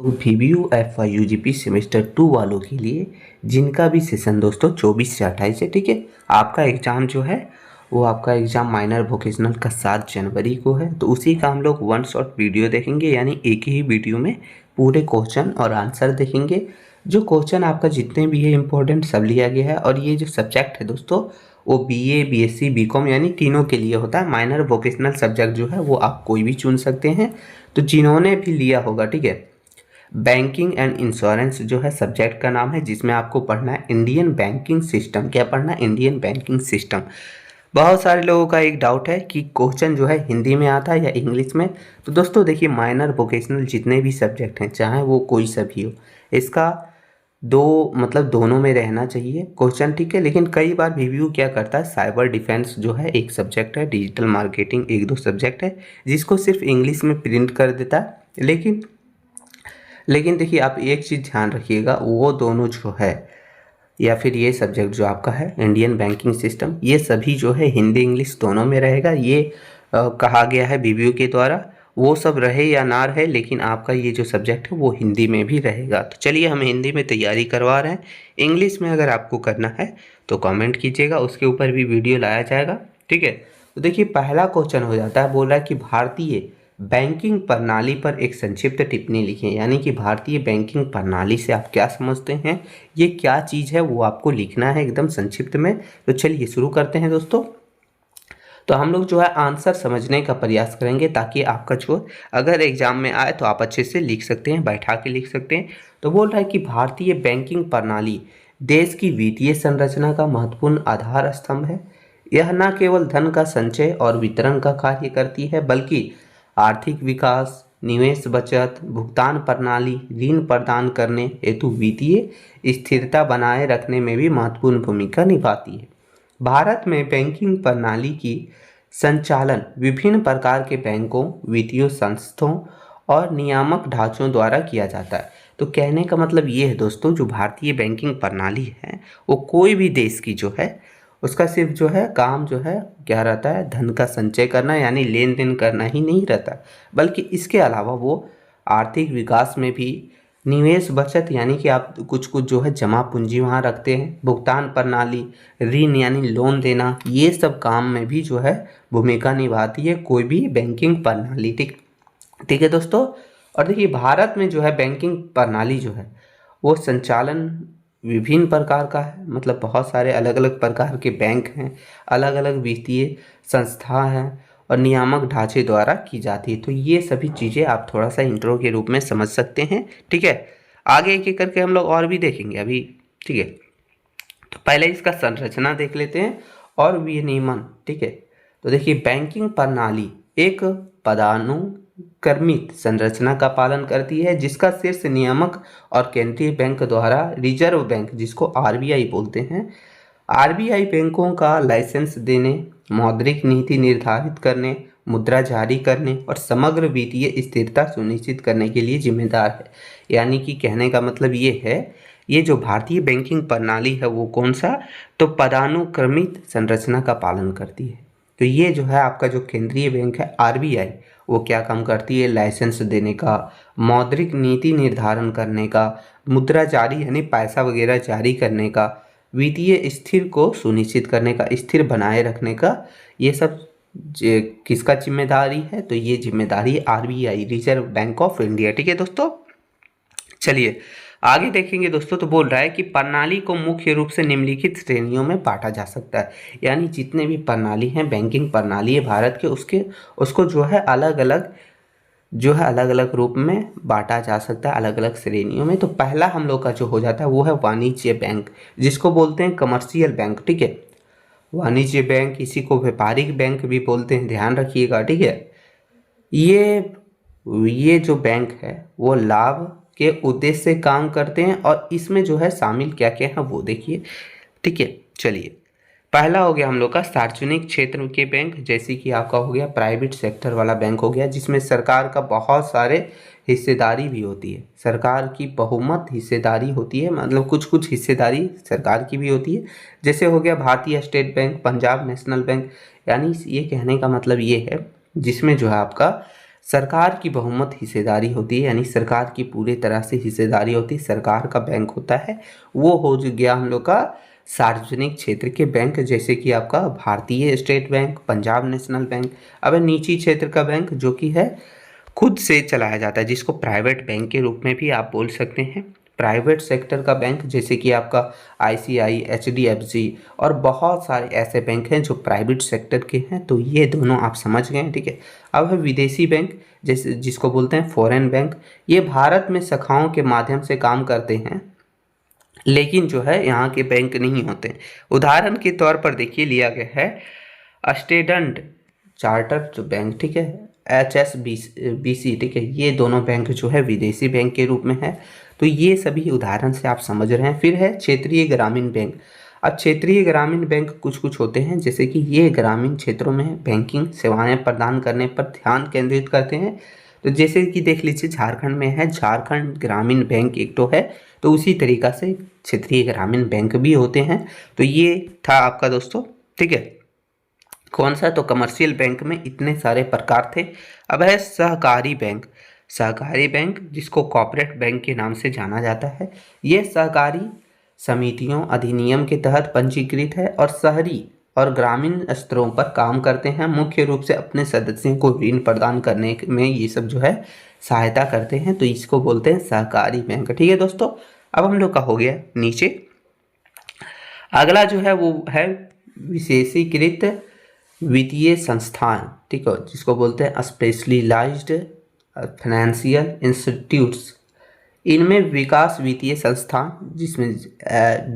VBU FY UGP semester 2 वालों के लिए जिनका भी सेशन दोस्तों 24 से 28 है, ठीक है। आपका एग्ज़ाम जो है वो आपका एग्ज़ाम माइनर वोकेशनल का 7 जनवरी को है। तो उसी का हम लोग वन शॉट वीडियो देखेंगे, यानी एक ही वीडियो में पूरे क्वेश्चन और आंसर देखेंगे। जो क्वेश्चन आपका जितने भी है इम्पोर्टेंट सब लिया गया है। और ये जो सब्जेक्ट है दोस्तों वो BA BSc BCom यानी तीनों के लिए होता है। माइनर वोकेशनल सब्जेक्ट जो है वो आप कोई भी चुन सकते हैं। तो जिन्होंने भी लिया होगा, ठीक है, बैंकिंग एंड इंश्योरेंस जो है सब्जेक्ट का नाम है, जिसमें आपको पढ़ना है इंडियन बैंकिंग सिस्टम। क्या पढ़ना है? Indian banking system. बहुत सारे लोगों का एक डाउट है कि क्वेश्चन जो है हिंदी में आता है या इंग्लिश में। तो दोस्तों देखिए, माइनर वोकेशनल जितने भी सब्जेक्ट हैं, चाहे वो कोई सा भी हो, इसका दोनों में रहना चाहिए क्वेश्चन, ठीक है। लेकिन कई बार VBU क्या करता है, साइबर डिफेंस जो है एक सब्जेक्ट है, डिजिटल मार्केटिंग एक दो सब्जेक्ट है, जिसको सिर्फ इंग्लिश में प्रिंट कर देता है। लेकिन देखिए, आप एक चीज़ ध्यान रखिएगा, वो दोनों जो है या फिर ये सब्जेक्ट जो आपका है इंडियन बैंकिंग सिस्टम, ये सभी जो है हिंदी इंग्लिश दोनों में रहेगा। ये कहा गया है VBU के द्वारा। वो सब रहे या ना रहे, लेकिन आपका ये जो सब्जेक्ट है वो हिंदी में भी रहेगा। तो चलिए, हम हिंदी में तैयारी करवा रहे हैं। इंग्लिश में अगर आपको करना है तो कमेंट कीजिएगा, उसके ऊपर भी वीडियो लाया जाएगा, ठीक है। तो देखिए, पहला क्वेश्चन हो जाता है, बोल रहा है कि भारतीय बैंकिंग प्रणाली पर एक संक्षिप्त टिप्पणी लिखें। यानी कि भारतीय बैंकिंग प्रणाली से आप क्या समझते हैं, ये क्या चीज़ है, वो आपको लिखना है एकदम संक्षिप्त में। तो चलिए शुरू करते हैं दोस्तों। तो हम लोग जो है आंसर समझने का प्रयास करेंगे, ताकि आपका जो अगर एग्जाम में आए तो आप अच्छे से लिख सकते हैं, बैठा के लिख सकते हैं। तो बोल रहा है कि भारतीय बैंकिंग प्रणाली देश की वित्तीय संरचना का महत्वपूर्ण आधार स्तंभ है। यह न केवल धन का संचय और वितरण का कार्य करती है, बल्कि आर्थिक विकास, निवेश, बचत, भुगतान प्रणाली, ऋण प्रदान करने हेतु वित्तीय स्थिरता बनाए रखने में भी महत्वपूर्ण भूमिका निभाती है। भारत में बैंकिंग प्रणाली की संचालन विभिन्न प्रकार के बैंकों, वित्तीय संस्थाओं और नियामक ढांचों द्वारा किया जाता है। तो कहने का मतलब ये है दोस्तों, जो भारतीय बैंकिंग प्रणाली है वो कोई भी देश की जो है उसका सिर्फ जो है काम जो है क्या रहता है, धन का संचय करना, यानी लेन देन करना ही नहीं रहता, बल्कि इसके अलावा वो आर्थिक विकास में भी, निवेश, बचत यानी कि आप कुछ कुछ जो है जमा पूंजी वहाँ रखते हैं, भुगतान प्रणाली, ऋण यानी लोन देना, ये सब काम में भी जो है भूमिका निभाती है कोई भी बैंकिंग प्रणाली, ठीक ठीक है दोस्तों। और देखिए, भारत में जो है बैंकिंग प्रणाली जो है वो संचालन विभिन्न प्रकार का है। मतलब बहुत सारे अलग अलग प्रकार के बैंक हैं, अलग अलग वित्तीय संस्था हैं और नियामक ढांचे द्वारा की जाती है। तो ये सभी चीज़ें आप थोड़ा सा इंट्रो के रूप में समझ सकते हैं, ठीक है। आगे एक एक करके हम लोग और भी देखेंगे अभी, ठीक है। तो पहले इसका संरचना देख लेते हैं और विनियमन, ठीक है। तो देखिए, बैंकिंग प्रणाली एक पदानुक्रमित संरचना का पालन करती है, जिसका शीर्ष नियामक और केंद्रीय बैंक द्वारा रिजर्व बैंक, जिसको RBI बोलते हैं, RBI बैंकों का लाइसेंस देने, मौद्रिक नीति निर्धारित करने, मुद्रा जारी करने और समग्र वित्तीय स्थिरता सुनिश्चित करने के लिए जिम्मेदार है। यानी कि कहने का मतलब ये है, ये जो भारतीय बैंकिंग प्रणाली है वो कौन सा, तो पदानुक्रमित संरचना का पालन करती है। तो ये जो है आपका जो केंद्रीय बैंक है RBI, वो क्या काम करती है, लाइसेंस देने का, मौद्रिक नीति निर्धारण करने का, मुद्रा जारी यानी पैसा वगैरह जारी करने का, वित्तीय स्थिर को सुनिश्चित करने का, स्थिर बनाए रखने का, ये सब किसका जिम्मेदारी है, तो ये जिम्मेदारी RBI, reserve bank of India, ठीक है दोस्तों। चलिए आगे देखेंगे दोस्तों। तो बोल रहा है कि प्रणाली को मुख्य रूप से निम्नलिखित श्रेणियों में बांटा जा सकता है। यानी जितने भी प्रणाली हैं, बैंकिंग प्रणाली है भारत के, उसको जो है अलग अलग रूप में बांटा जा सकता है, अलग अलग श्रेणियों में। तो पहला हम लोग का जो हो जाता है वो है वाणिज्य बैंक, जिसको बोलते हैं कमर्शियल बैंक, ठीक है। वाणिज्य बैंक, इसी को व्यापारिक बैंक भी बोलते हैं, ध्यान रखिएगा, ठीक है। ये जो बैंक है वो लाभ के उद्देश्य से काम करते हैं, और इसमें जो है शामिल क्या क्या है वो देखिए, ठीक है। चलिए, पहला हो गया हम लोग का सार्वजनिक क्षेत्र के बैंक, जैसे कि आपका हो गया प्राइवेट सेक्टर वाला बैंक हो गया, जिसमें सरकार का बहुत सारे हिस्सेदारी भी होती है, सरकार की बहुमत हिस्सेदारी होती है, मतलब कुछ कुछ हिस्सेदारी सरकार की भी होती है। जैसे हो गया भारतीय state bank, Punjab national bank. यानी ये कहने का मतलब ये है, जिसमें जो है आपका सरकार की बहुमत हिस्सेदारी होती है, यानी सरकार की पूरे तरह से हिस्सेदारी होती है, सरकार का बैंक होता है। वो हो गया हम लोग का सार्वजनिक क्षेत्र के बैंक, जैसे कि आपका भारतीय state bank, Punjab national bank. अब निजी क्षेत्र का बैंक जो कि है खुद से चलाया जाता है, जिसको प्राइवेट बैंक के रूप में भी आप बोल सकते हैं। प्राइवेट सेक्टर का बैंक जैसे कि आपका आईसीआई, एचडीएफसी और बहुत सारे ऐसे बैंक हैं जो प्राइवेट सेक्टर के हैं। तो ये दोनों आप समझ गए हैं, ठीक है। अब है विदेशी बैंक, जैसे जिसको बोलते हैं फॉरेन बैंक। ये भारत में शाखाओं के माध्यम से काम करते हैं, लेकिन जो है यहाँ के बैंक नहीं होते। उदाहरण के तौर पर देखिए लिया गया है स्टैंडर्ड चार्टर्ड जो बैंक, ठीक है, HSBC, ठीक है। ये दोनों बैंक जो है विदेशी बैंक के रूप में है। तो ये सभी उदाहरण से आप समझ रहे हैं। फिर है क्षेत्रीय ग्रामीण बैंक। अब क्षेत्रीय ग्रामीण बैंक कुछ कुछ होते हैं, जैसे कि ये ग्रामीण क्षेत्रों में बैंकिंग सेवाएं प्रदान करने पर ध्यान केंद्रित करते हैं। तो जैसे कि देख लीजिए झारखंड में है झारखंड ग्रामीण बैंक एक तो है, तो उसी तरीक़ा से क्षेत्रीय ग्रामीण बैंक भी होते हैं। तो ये था आपका दोस्तों, ठीक है। कौन सा? तो कमर्शियल बैंक में इतने सारे प्रकार थे। अब है सहकारी बैंक। सहकारी बैंक जिसको कॉर्पोरेट बैंक के नाम से जाना जाता है, ये सहकारी समितियों अधिनियम के तहत पंजीकृत है और शहरी और ग्रामीण स्तरों पर काम करते हैं। मुख्य रूप से अपने सदस्यों को ऋण प्रदान करने में ये सब जो है सहायता करते हैं। तो इसको बोलते हैं सहकारी बैंक, ठीक है दोस्तों। अब हम लोग का हो गया नीचे। अगला जो है वो है विशेषीकृत वित्तीय संस्थान, ठीक है, जिसको बोलते हैं स्पेशलाइज्ड फाइनेंशियल इंस्टीट्यूट्स। इनमें विकास वित्तीय संस्थान, जिसमें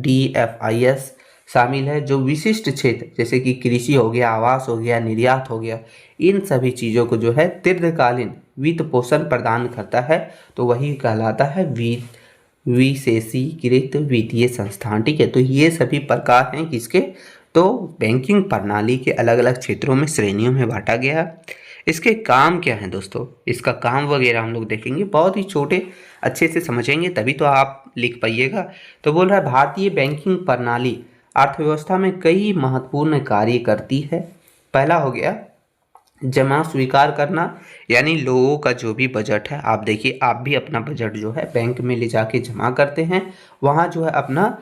DFIS शामिल है, जो विशिष्ट क्षेत्र जैसे कि कृषि हो गया, आवास हो गया, निर्यात हो गया, इन सभी चीज़ों को जो है दीर्घकालीन वित्त पोषण प्रदान करता है। तो वही कहलाता है विशेषीकृत वित्तीय संस्थान, ठीक है। तो ये सभी प्रकार हैं किसके? तो बैंकिंग प्रणाली के अलग अलग क्षेत्रों में, श्रेणियों में बांटा गया। इसके काम क्या हैं दोस्तों? इसका काम वगैरह हम लोग देखेंगे, बहुत ही छोटे अच्छे से समझेंगे तभी तो आप लिख पाइएगा। तो बोल रहा है भारतीय बैंकिंग प्रणाली अर्थव्यवस्था में कई महत्वपूर्ण कार्य करती है। पहला हो गया जमा स्वीकार करना, यानी लोगों का जो भी बजट है, आप देखिए आप भी अपना बजट जो है बैंक में ले जाके जमा करते हैं, वहाँ जो है अपना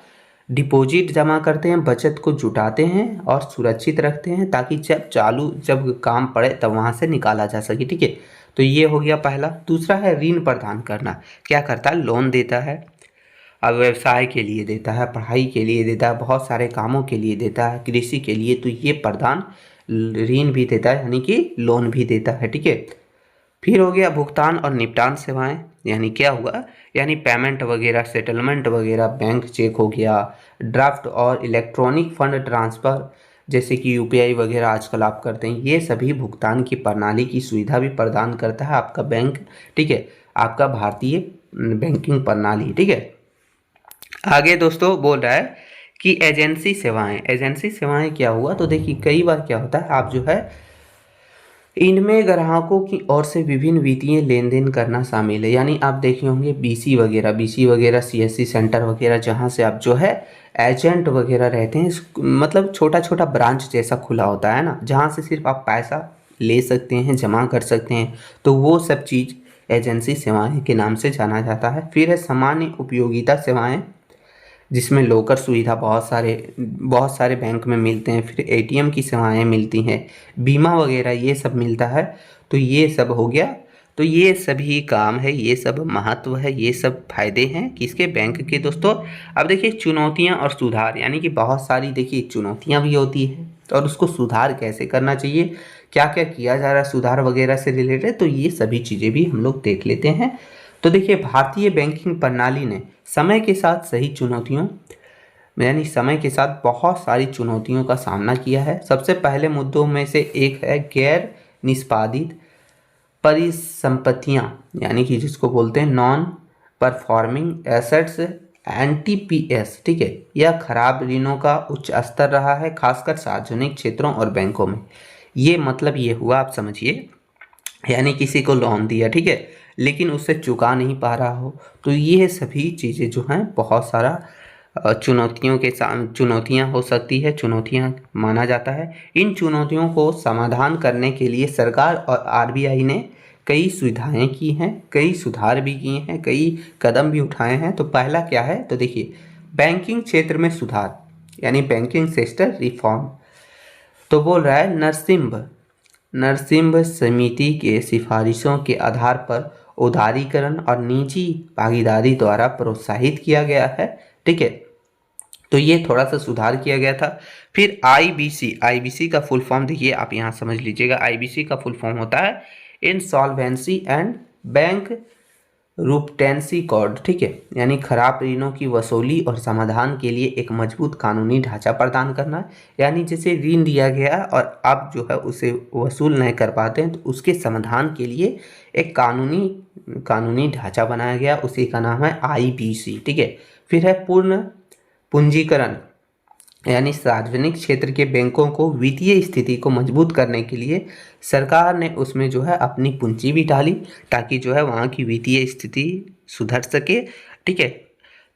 डिपॉजिट जमा करते हैं, बचत को जुटाते हैं और सुरक्षित रखते हैं, ताकि जब काम पड़े तब वहाँ से निकाला जा सके, ठीक है। तो ये हो गया पहला। दूसरा है ऋण प्रदान करना। क्या करता है? लोन देता है। अब व्यवसाय के लिए देता है, पढ़ाई के लिए देता है, बहुत सारे कामों के लिए देता है, कृषि के लिए। तो ये प्रदान ऋण भी देता है, यानी कि लोन भी देता है, ठीक है। फिर हो गया भुगतान और निपटान सेवाएं, यानी क्या हुआ, यानी पेमेंट वगैरह, सेटलमेंट वगैरह, बैंक चेक हो गया, ड्राफ्ट और इलेक्ट्रॉनिक फंड ट्रांसफ़र, जैसे कि UPI वगैरह आजकल आप करते हैं। ये सभी भुगतान की प्रणाली की सुविधा भी प्रदान करता है आपका बैंक, ठीक है, आपका भारतीय बैंकिंग प्रणाली, ठीक है। आगे दोस्तों बोल रहा है कि एजेंसी सेवाएं। एजेंसी सेवाएं क्या हुआ? तो देखिए कई बार क्या होता है, आप जो है इनमें ग्राहकों की ओर से विभिन्न वित्तीय लेन देन करना शामिल है। यानी आप देखे होंगे BC वगैरह, CSC सेंटर वगैरह, जहाँ से आप जो है एजेंट वगैरह रहते हैं, मतलब छोटा छोटा ब्रांच जैसा खुला होता है ना, जहाँ से सिर्फ आप पैसा ले सकते हैं, जमा कर सकते हैं। तो वो सब चीज़ एजेंसी सेवाएं के नाम से जाना जाता है। फिर है सामान्य उपयोगिता सेवाएं, जिसमें लॉकर सुविधा बहुत सारे बैंक में मिलते हैं। फिर ATM की सेवाएं मिलती हैं, बीमा वगैरह ये सब मिलता है। तो ये सब हो गया। तो ये सभी काम है, ये सब महत्व है, ये सब फायदे हैं किसके? बैंक के दोस्तों। अब देखिए चुनौतियां और सुधार, यानी कि बहुत सारी देखिए चुनौतियां भी होती है और उसको सुधार कैसे करना चाहिए, क्या क्या किया जा रहा है सुधार वगैरह से रिलेटेड, तो ये सभी चीज़ें भी हम लोग देख लेते हैं। तो देखिए भारतीय बैंकिंग प्रणाली ने समय के साथ समय के साथ बहुत सारी चुनौतियों का सामना किया है। सबसे पहले मुद्दों में से एक है गैर निष्पादित परिसंपत्तियां, यानी कि जिसको बोलते हैं नॉन परफॉर्मिंग एसेट्स, NPAs, ठीक है। यह खराब ऋणों का उच्च स्तर रहा है, खासकर सार्वजनिक क्षेत्रों और बैंकों में। ये मतलब ये हुआ, आप समझिए, यानी किसी को लोन दिया, ठीक है, लेकिन उससे चुका नहीं पा रहा हो। तो ये सभी चीज़ें जो हैं बहुत सारा चुनौतियाँ हो सकती है, चुनौतियाँ माना जाता है। इन चुनौतियों को समाधान करने के लिए सरकार और RBI ने कई सुविधाएं की हैं, कई सुधार भी किए हैं, कई कदम भी उठाए हैं। तो पहला क्या है, तो देखिए बैंकिंग क्षेत्र में सुधार यानी बैंकिंग सेक्टर रिफॉर्म। तो बोल रहा है नरसिम्हा समिति के सिफारिशों के आधार पर उदारीकरण और निजी भागीदारी द्वारा प्रोत्साहित किया गया है। ठीक है, तो ये थोड़ा सा सुधार किया गया था। फिर आईबीसी का फुल फॉर्म देखिए, आप यहाँ समझ लीजिएगा। आईबीसी का फुल फॉर्म होता है इंसॉल्वेंसी एंड बैंक रुपटेंसी कोड। ठीक है, यानी खराब ऋणों की वसूली और समाधान के लिए एक मजबूत कानूनी ढांचा प्रदान करना। यानी जैसे ऋण दिया गया और आप जो है उसे वसूल नहीं कर पाते हैं, तो उसके समाधान के लिए एक कानूनी ढांचा बनाया गया, उसी का नाम है आईबीसी। ठीक है, फिर है पूर्ण पूंजीकरण, यानी सार्वजनिक क्षेत्र के बैंकों को वित्तीय स्थिति को मजबूत करने के लिए सरकार ने उसमें जो है अपनी पूंजी भी डाली, ताकि जो है वहाँ की वित्तीय स्थिति सुधर सके। ठीक है,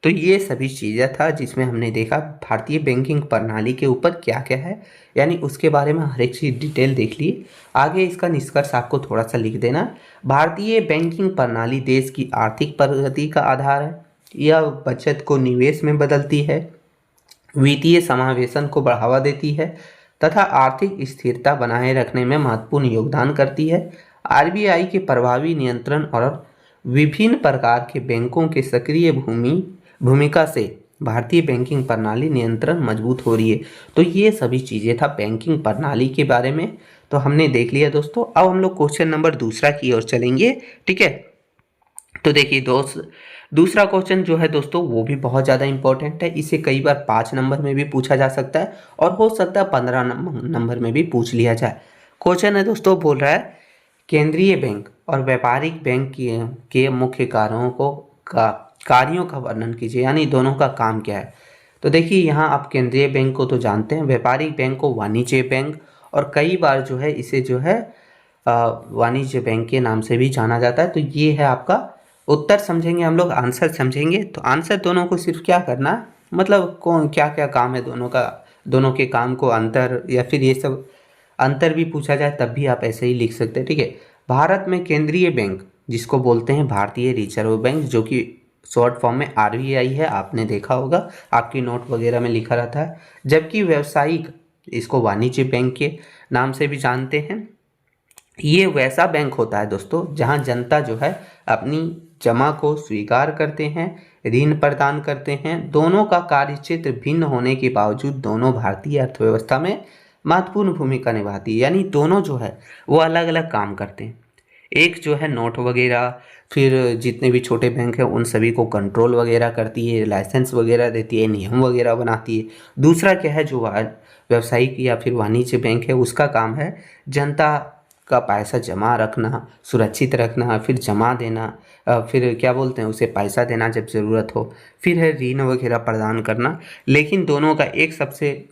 तो ये सभी चीज़ें था जिसमें हमने देखा भारतीय बैंकिंग प्रणाली के ऊपर क्या क्या है, यानी उसके बारे में हर एक चीज़ डिटेल देख लिए। आगे इसका निष्कर्ष आपको थोड़ा सा लिख देना। भारतीय बैंकिंग प्रणाली देश की आर्थिक प्रगति का आधार है। यह बचत को निवेश में बदलती है, वित्तीय समावेशन को बढ़ावा देती है तथा आर्थिक स्थिरता बनाए रखने में महत्वपूर्ण योगदान करती है। आरबीआई के प्रभावी नियंत्रण और विभिन्न प्रकार के बैंकों के सक्रिय भूमिका से भारतीय बैंकिंग प्रणाली नियंत्रण मजबूत हो रही है। तो ये सभी चीज़ें था बैंकिंग प्रणाली के बारे में, तो हमने देख लिया दोस्तों। अब हम लोग क्वेश्चन नंबर दूसरा की ओर चलेंगे। ठीक है, तो देखिए दूसरा क्वेश्चन जो है दोस्तों वो भी बहुत ज़्यादा इंपॉर्टेंट है। इसे कई बार 5 नंबर में भी पूछा जा सकता है और हो सकता है 15 नंबर में भी पूछ लिया जाए। क्वेश्चन है दोस्तों, बोल रहा है केंद्रीय बैंक और व्यापारिक बैंक के मुख्य कार्यों का वर्णन कीजिए, यानी दोनों का काम क्या है। तो देखिए यहाँ आप केंद्रीय बैंक को तो जानते हैं, व्यापारिक बैंक को वाणिज्य बैंक, और कई बार जो है इसे जो है वाणिज्य बैंक के नाम से भी जाना जाता है। तो ये है आपका उत्तर समझेंगे हम लोग, आंसर समझेंगे। तो आंसर दोनों को सिर्फ क्या करना, मतलब कौन क्या क्या काम है दोनों का, दोनों के काम को अंतर, या फिर ये सब अंतर भी पूछा जाए तब भी आप ऐसे ही लिख सकते हैं। ठीक है, भारत में केंद्रीय बैंक जिसको बोलते हैं भारतीय रिजर्व बैंक, जो कि शॉर्ट फॉर्म में आरबीआई है, आपने देखा होगा आपकी नोट वगैरह में लिखा रहता है। जबकि व्यावसायिक इसको वाणिज्य बैंक के नाम से भी जानते हैं। ये वैसा बैंक होता है दोस्तों जहां जनता जो है अपनी जमा को स्वीकार करते हैं, ऋण प्रदान करते हैं। दोनों का कार्यक्षेत्र भिन्न होने के बावजूद दोनों भारतीय अर्थव्यवस्था में महत्वपूर्ण भूमिका निभाती है, यानी दोनों जो है वो अलग अलग काम करते हैं। एक जो है नोट वगैरह, फिर जितने भी छोटे बैंक हैं उन सभी को कंट्रोल वगैरह करती है, लाइसेंस वगैरह देती है, नियम वगैरह बनाती है। दूसरा क्या है, जो व्यावसायिक या फिर वाणिज्य बैंक है, उसका काम है जनता का पैसा जमा रखना, सुरक्षित रखना, फिर जमा देना, फिर क्या बोलते हैं उसे पैसा देना जब ज़रूरत हो, फिर है ऋण वगैरह प्रदान करना। लेकिन दोनों का एक सबसे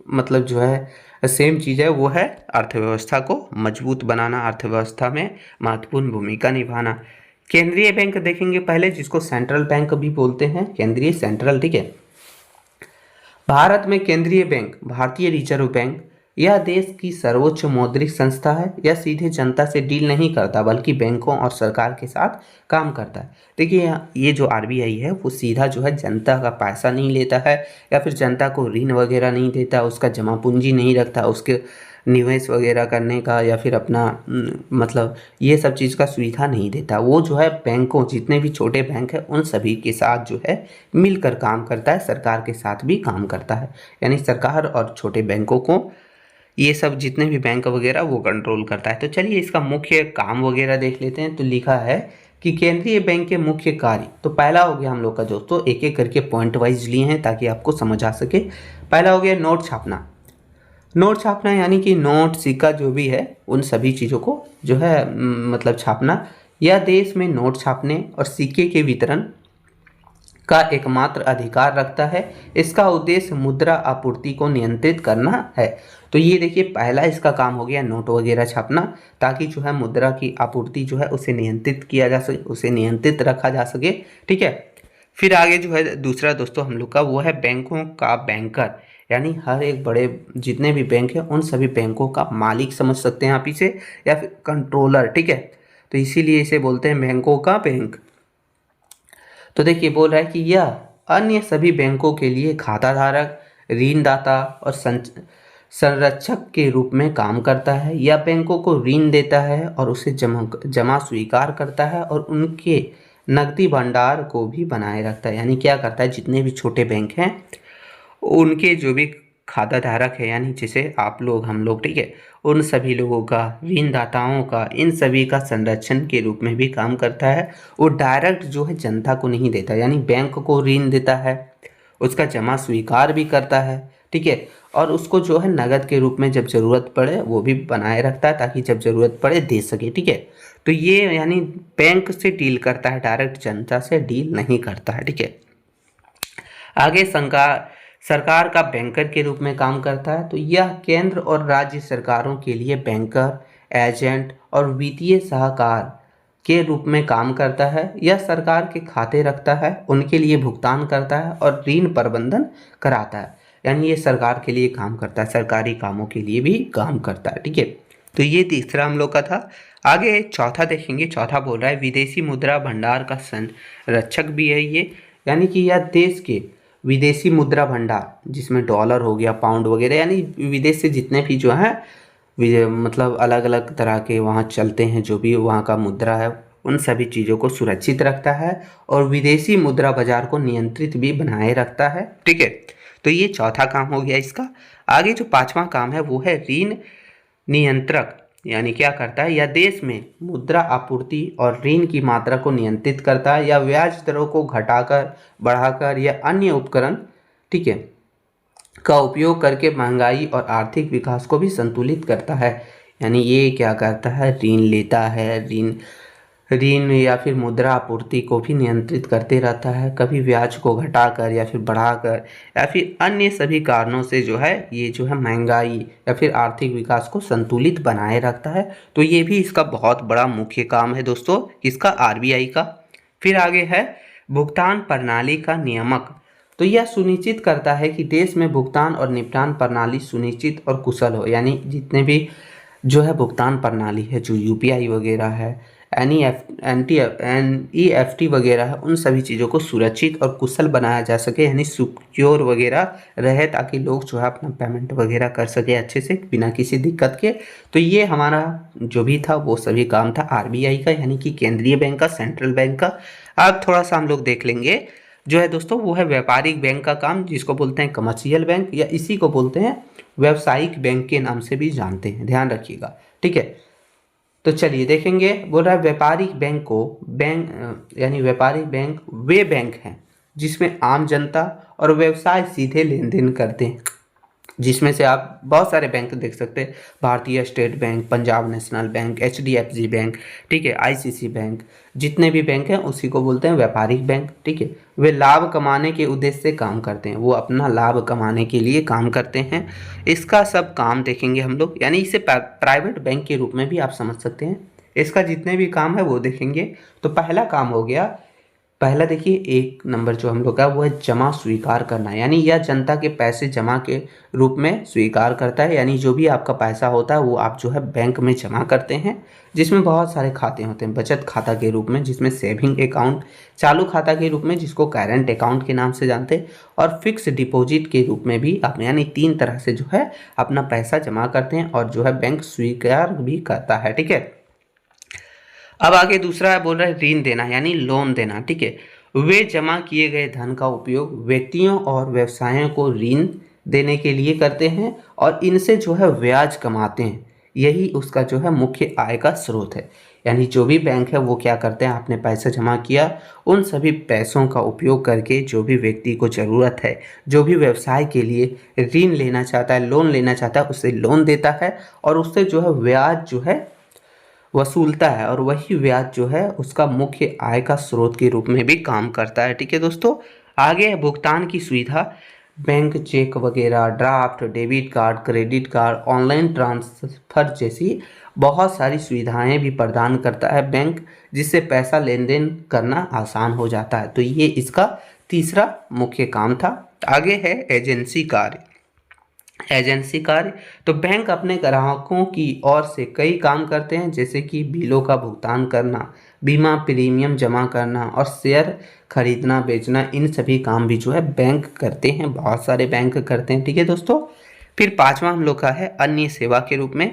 मतलब जो है सेम चीज़ है, वो है अर्थव्यवस्था को मजबूत बनाना, अर्थव्यवस्था में महत्वपूर्ण भूमिका निभाना। केंद्रीय बैंक देखेंगे पहले, जिसको सेंट्रल बैंक भी बोलते हैं, केंद्रीय सेंट्रल। ठीक है, भारत में केंद्रीय बैंक भारतीय रिजर्व बैंक यह देश की सर्वोच्च मौद्रिक संस्था है। यह सीधे जनता से डील नहीं करता बल्कि बैंकों और सरकार के साथ काम करता है। देखिए ये जो आरबीआई है वो सीधा जो है जनता का पैसा नहीं लेता है, या फिर जनता को ऋण वगैरह नहीं देता, उसका जमा पूंजी नहीं रखता, उसके निवेश वगैरह करने का या फिर अपना मतलब ये सब चीज़ का सुविधा नहीं देता। वो जो है बैंकों, जितने भी छोटे बैंक हैं उन सभी के साथ जो है मिलकर काम करता है, सरकार के साथ भी काम करता है। यानी सरकार और छोटे बैंकों को ये सब जितने भी बैंक वगैरह वो कंट्रोल करता है। तो चलिए इसका मुख्य काम वगैरह देख लेते हैं। तो लिखा है कि केंद्रीय बैंक के मुख्य कार्य, तो पहला हो गया हम लोग का दोस्तों, एक एक करके पॉइंट वाइज लिए हैं ताकि आपको समझ आ सके। पहला हो गया नोट छापना। नोट छापना यानी कि नोट सिक्का जो भी है उन सभी चीज़ों को जो है मतलब छापना। यह देश में नोट छापने और सिक्के के वितरण का एकमात्र अधिकार रखता है। इसका उद्देश्य मुद्रा आपूर्ति को नियंत्रित करना है। तो ये देखिए पहला इसका काम हो गया नोट वगैरह छापना, ताकि जो है मुद्रा की आपूर्ति जो है उसे नियंत्रित किया जा सके, उसे नियंत्रित रखा जा सके। ठीक है, फिर आगे जो है दूसरा दोस्तों हम लोग का वो है बैंकों का बैंकर, यानी हर एक बड़े जितने भी बैंक हैं उन सभी बैंकों का मालिक समझ सकते हैं आप इसे, या फिर कंट्रोलर। ठीक है, तो इसीलिए इसे बोलते हैं बैंकों का बैंक। तो देखिए बोल रहा है कि यह अन्य सभी बैंकों के लिए खाता धारक, ऋणदाता और संरक्षक के रूप में काम करता है। यह बैंकों को ऋण देता है और उसे जमा स्वीकार करता है और उनके नकदी भंडार को भी बनाए रखता है। यानी क्या करता है, जितने भी छोटे बैंक हैं उनके जो भी खाता धारक है, यानी जैसे आप लोग, हम लोग, ठीक है, उन सभी लोगों का, ऋणदाताओं का, इन सभी का संरक्षण के रूप में भी काम करता है। वो डायरेक्ट जो है जनता को नहीं देता, यानी बैंक को ऋण देता है, उसका जमा स्वीकार भी करता है, ठीक है, और उसको जो है नगद के रूप में जब ज़रूरत पड़े वो भी बनाए रखता है, ताकि जब ज़रूरत पड़े दे सके, ठीक है। तो ये यानी बैंक से डील करता है, डायरेक्ट जनता से डील नहीं करता है, ठीक है। आगे सरकार का बैंकर के रूप में काम करता है। तो यह केंद्र और राज्य सरकारों के लिए बैंकर, एजेंट और वित्तीय सलाहकार के रूप में काम करता है। यह सरकार के खाते रखता है, उनके लिए भुगतान करता है और ऋण प्रबंधन कराता है। यानी ये सरकार के लिए काम करता है, सरकारी कामों के लिए भी काम करता है, ठीक है। तो ये तीसरा हम लोग का था। आगे चौथा देखेंगे। चौथा बोल रहा है विदेशी मुद्रा भंडार का संरक्षक भी है ये, यानी कि यह देश के विदेशी मुद्रा भंडार, जिसमें डॉलर हो गया, पाउंड वगैरह, यानी विदेश से जितने भी जो है मतलब अलग अलग तरह के वहाँ चलते हैं, जो भी वहाँ का मुद्रा है, उन सभी चीज़ों को सुरक्षित रखता है और विदेशी मुद्रा बाजार को नियंत्रित भी बनाए रखता है, ठीक है। तो ये चौथा काम हो गया इसका। आगे जो पांचवा काम है वो है ऋण नियंत्रक, यानी क्या करता है, यह देश में मुद्रा आपूर्ति और ऋण की मात्रा को नियंत्रित करता है या ब्याज दरों को घटाकर, बढ़ाकर या अन्य उपकरण, ठीक है, का उपयोग करके महंगाई और आर्थिक विकास को भी संतुलित करता है। यानी ये क्या करता है, ऋण लेता है, ऋण या फिर मुद्रा आपूर्ति को भी नियंत्रित करते रहता है, कभी ब्याज को घटाकर या फिर बढ़ाकर या फिर अन्य सभी कारणों से जो है ये जो है महंगाई या फिर आर्थिक विकास को संतुलित बनाए रखता है। तो ये भी इसका बहुत बड़ा मुख्य काम है दोस्तों, इसका आरबीआई का। फिर आगे है भुगतान प्रणाली का नियामक। तो यह सुनिश्चित करता है कि देश में भुगतान और निपटान प्रणाली सुनिश्चित और कुशल हो। यानी जितने भी जो है भुगतान प्रणाली है, जो यूपीआई वगैरह है, एनईएफटी वगैरह है, उन सभी चीज़ों को सुरक्षित और कुशल बनाया जा सके, यानी सिक्योर वगैरह रहे, ताकि लोग जो है अपना पेमेंट वगैरह कर सके अच्छे से बिना किसी दिक्कत के। तो ये हमारा जो भी था वो सभी काम था आरबीआई का, यानी कि केंद्रीय बैंक का, सेंट्रल बैंक का। अब थोड़ा सा हम लोग देख लेंगे जो है दोस्तों, वो है व्यापारिक बैंक का काम, जिसको बोलते हैं कमर्शियल बैंक, या इसी को बोलते हैं व्यावसायिक बैंक के नाम से भी जानते हैं, ध्यान रखिएगा, ठीक है। तो चलिए देखेंगे। बोल रहा है व्यापारिक बैंक को यानी व्यापारिक बैंक वे बैंक हैं जिसमें आम जनता और व्यवसाय सीधे लेन देन करते हैं, जिसमें से आप बहुत सारे बैंक देख सकते हैं, भारतीय state bank, Punjab national bank, HDFC bank, ठीक है, आईसीसी बैंक, जितने भी बैंक हैं उसी को बोलते हैं व्यापारिक बैंक, ठीक है। वे लाभ कमाने के उद्देश्य से काम करते हैं, वो अपना लाभ कमाने के लिए काम करते हैं। इसका सब काम देखेंगे हम लोग, यानी इसे प्राइवेट बैंक के रूप में भी आप समझ सकते हैं। इसका जितने भी काम है वो देखेंगे। तो पहला काम हो गया, पहला देखिए, एक नंबर जो हम लोग का वो है जमा स्वीकार करना, यानी यह जनता के पैसे जमा के रूप में स्वीकार करता है। यानी जो भी आपका पैसा होता है वो आप जो है बैंक में जमा करते हैं, जिसमें बहुत सारे खाते होते हैं। बचत खाता के रूप में, जिसमें सेविंग अकाउंट, चालू खाता के रूप में जिसको करेंट अकाउंट के नाम से जानते हैं, और फिक्स डिपॉजिट के रूप में भी आप, यानी 3 तरह से जो है अपना पैसा जमा करते हैं और जो है बैंक स्वीकार भी करता है, ठीक है। अब आगे दूसरा है, बोल रहा है ऋण देना, यानी लोन देना, ठीक है। वे जमा किए गए धन का उपयोग व्यक्तियों और व्यवसायों को ऋण देने के लिए करते हैं और इनसे जो है ब्याज कमाते हैं। यही उसका जो है मुख्य आय का स्रोत है। यानी जो भी बैंक है वो क्या करते हैं, आपने पैसा जमा किया, उन सभी पैसों का उपयोग करके जो भी व्यक्ति को ज़रूरत है, जो भी व्यवसाय के लिए ऋण लेना चाहता है, लोन लेना चाहता है, उसे लोन देता है और उससे जो है ब्याज जो है वसूलता है, और वही ब्याज जो है उसका मुख्य आय का स्रोत के रूप में भी काम करता है, ठीक है दोस्तों। आगे है भुगतान की सुविधा। बैंक चेक वगैरह, draft, debit card, credit card, online transfer जैसी बहुत सारी सुविधाएं भी प्रदान करता है बैंक, जिससे पैसा लेन देन करना आसान हो जाता है। तो ये इसका तीसरा मुख्य काम था। आगे है एजेंसी कार्य, एजेंसी कार्य। तो बैंक अपने ग्राहकों की ओर से कई काम करते हैं, जैसे कि बिलों का भुगतान करना, बीमा प्रीमियम जमा करना और शेयर खरीदना बेचना। इन सभी काम भी जो है बैंक करते हैं, बहुत सारे बैंक करते हैं। ठीक है दोस्तों। फिर पांचवा हम लोग का है अन्य सेवा के रूप में,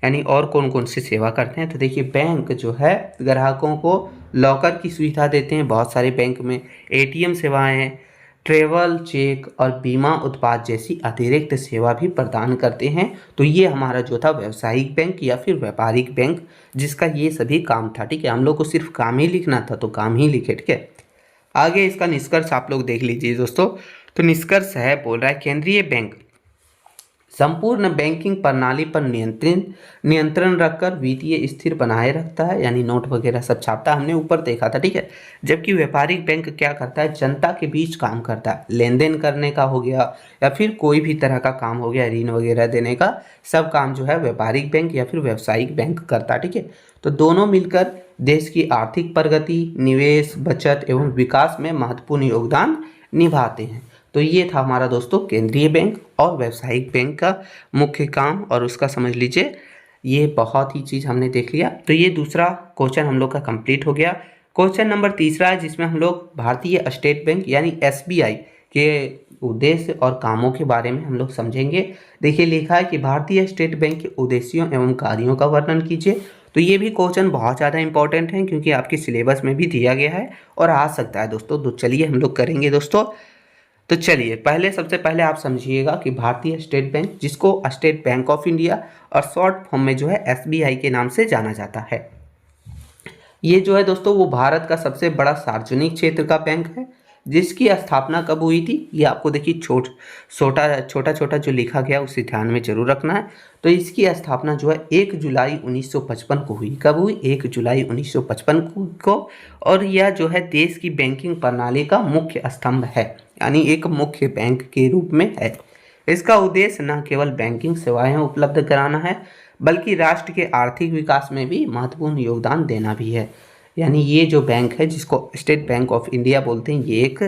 यानी और कौन कौन सी सेवा करते हैं। तो देखिए बैंक जो है ग्राहकों को लॉकर की सुविधा देते हैं, बहुत सारे बैंक में एटीएम सेवाएं, ट्रेवल चेक और बीमा उत्पाद जैसी अतिरिक्त सेवा भी प्रदान करते हैं। तो ये हमारा जो था व्यावसायिक बैंक या फिर व्यापारिक बैंक, जिसका ये सभी काम था। ठीक है, हम लोग को सिर्फ काम ही लिखना था तो काम ही लिखे। ठीक है, आगे इसका निष्कर्ष आप लोग देख लीजिए दोस्तों। तो निष्कर्ष है, बोल रहा है केंद्रीय बैंक संपूर्ण बैंकिंग प्रणाली पर नियंत्रण रखकर वित्तीय स्थिर बनाए रखता है, यानी नोट वगैरह सब छापता है, हमने ऊपर देखा था। ठीक है, जबकि व्यापारिक बैंक क्या करता है, जनता के बीच काम करता है, लेन देन करने का हो गया या फिर कोई भी तरह का काम हो गया, ऋण वगैरह देने का, सब काम जो है व्यापारिक बैंक या फिर व्यावसायिक बैंक करता है। ठीक है, तो दोनों मिलकर देश की आर्थिक प्रगति, निवेश, बचत एवं विकास में महत्वपूर्ण योगदान निभाते हैं। तो ये था हमारा दोस्तों केंद्रीय बैंक और व्यावसायिक बैंक का मुख्य काम, और उसका समझ लीजिए ये बहुत ही चीज़ हमने देख लिया। तो ये दूसरा क्वेश्चन हम लोग का कंप्लीट हो गया। क्वेश्चन नंबर तीसरा है, जिसमें हम लोग भारतीय स्टेट बैंक यानी एसबीआई के उद्देश्य और कामों के बारे में हम लोग समझेंगे। देखिए लिखा है कि भारतीय स्टेट बैंक के उद्देश्यों एवं कार्यों का वर्णन कीजिए। तो ये भी क्वेश्चन बहुत ज़्यादा इंपॉर्टेंट है, क्योंकि आपके सिलेबस में भी दिया गया है और आ सकता है दोस्तों। तो चलिए हम लोग करेंगे दोस्तों। तो चलिए सबसे पहले आप समझिएगा कि भारतीय स्टेट बैंक, जिसको स्टेट बैंक ऑफ इंडिया और शॉर्ट फॉर्म में जो है एसबीआई के नाम से जाना जाता है, ये जो है दोस्तों वो भारत का सबसे बड़ा सार्वजनिक क्षेत्र का बैंक है, जिसकी स्थापना कब हुई थी, ये आपको देखिए छोटा छोटा जो लिखा गया उसे ध्यान में जरूर रखना है। तो इसकी स्थापना जो है 1 जुलाई 1955 को हुई। कब हुई? 1 जुलाई 1955 को। और यह जो है देश की बैंकिंग प्रणाली का मुख्य स्तंभ है, यानी एक मुख्य बैंक के रूप में है। इसका उद्देश्य न केवल बैंकिंग सेवाएं उपलब्ध कराना है, बल्कि राष्ट्र के आर्थिक विकास में भी महत्वपूर्ण योगदान देना भी है। यानी ये जो बैंक है, जिसको स्टेट बैंक ऑफ इंडिया बोलते हैं, ये एक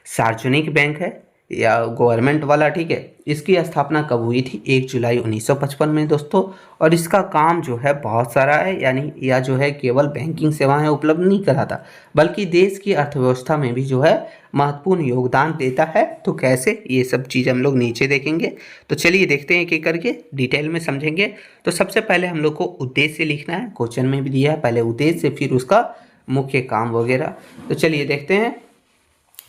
सार्वजनिक बैंक है या गवर्नमेंट वाला। ठीक है, इसकी स्थापना कब हुई थी? 1 जुलाई 1955 में दोस्तों। और इसका काम जो है बहुत सारा है, यानी यह जो है केवल बैंकिंग सेवाएं उपलब्ध नहीं कराता, बल्कि देश की अर्थव्यवस्था में भी जो है महत्वपूर्ण योगदान देता है। तो कैसे, ये सब चीज़ हम लोग नीचे देखेंगे। तो चलिए देखते हैं एक एक करके, डिटेल में समझेंगे। तो सबसे पहले हम लोग को उद्देश्य लिखना है, क्वेश्चन में भी दिया है, पहले उद्देश्य फिर उसका मुख्य काम वगैरह। तो चलिए देखते हैं।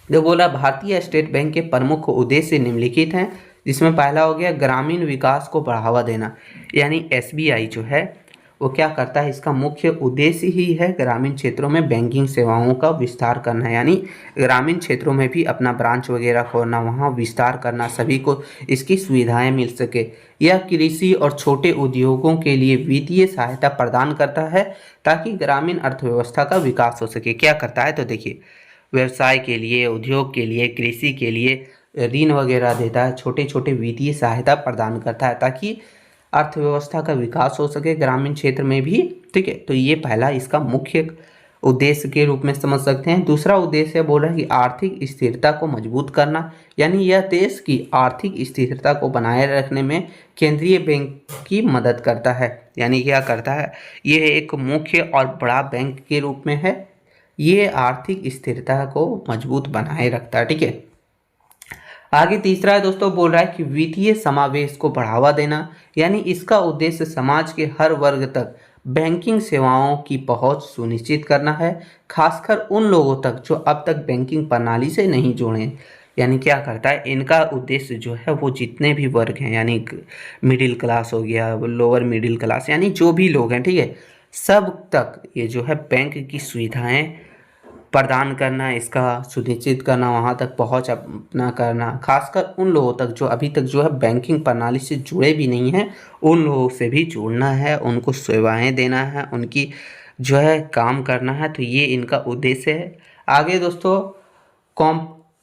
जो बोला भारतीय स्टेट बैंक के प्रमुख उद्देश्य निम्नलिखित हैं, जिसमें पहला हो गया ग्रामीण विकास को बढ़ावा देना। यानी एसबीआई जो है वो क्या करता है, इसका मुख्य उद्देश्य ही है ग्रामीण क्षेत्रों में बैंकिंग सेवाओं का विस्तार करना है, यानी ग्रामीण क्षेत्रों में भी अपना ब्रांच वगैरह खोलना, वहाँ विस्तार करना, सभी को इसकी सुविधाएं मिल सके। यह कृषि और छोटे उद्योगों के लिए वित्तीय सहायता प्रदान करता है, ताकि ग्रामीण अर्थव्यवस्था का विकास हो सके। क्या करता है, तो देखिए व्यवसाय के लिए, उद्योग के लिए, कृषि के लिए ऋण वगैरह देता है, छोटे छोटे वित्तीय सहायता प्रदान करता है, ताकि अर्थव्यवस्था का विकास हो सके ग्रामीण क्षेत्र में भी। ठीक है, तो ये पहला इसका मुख्य उद्देश्य के रूप में समझ सकते हैं। दूसरा उद्देश्य बोल रहा है कि आर्थिक स्थिरता को मजबूत करना, यानी यह देश की आर्थिक स्थिरता को बनाए रखने में केंद्रीय बैंक की मदद करता है। यानी क्या करता है, ये एक मुख्य और बड़ा बैंक के रूप में है, ये आर्थिक स्थिरता को मजबूत बनाए रखता है। ठीक है, आगे तीसरा है दोस्तों, बोल रहा है कि वित्तीय समावेश को बढ़ावा देना, यानी इसका उद्देश्य समाज के हर वर्ग तक बैंकिंग सेवाओं की पहुंच सुनिश्चित करना है, खासकर उन लोगों तक जो अब तक बैंकिंग प्रणाली से नहीं जुड़े हैं। यानी क्या करता है, इनका उद्देश्य जो है वो जितने भी वर्ग हैं, यानी मिडिल क्लास हो गया, लोअर मिडिल क्लास, यानी जो भी लोग हैं, ठीक है, सब तक ये जो है बैंक की सुविधाएं प्रदान करना, इसका सुनिश्चित करना, वहाँ तक पहुँच अपना करना, खासकर उन लोगों तक जो अभी तक जो है बैंकिंग प्रणाली से जुड़े भी नहीं हैं, उन लोगों से भी जुड़ना है, उनको सेवाएं देना है, उनकी जो है काम करना है। तो ये इनका उद्देश्य है। आगे दोस्तों,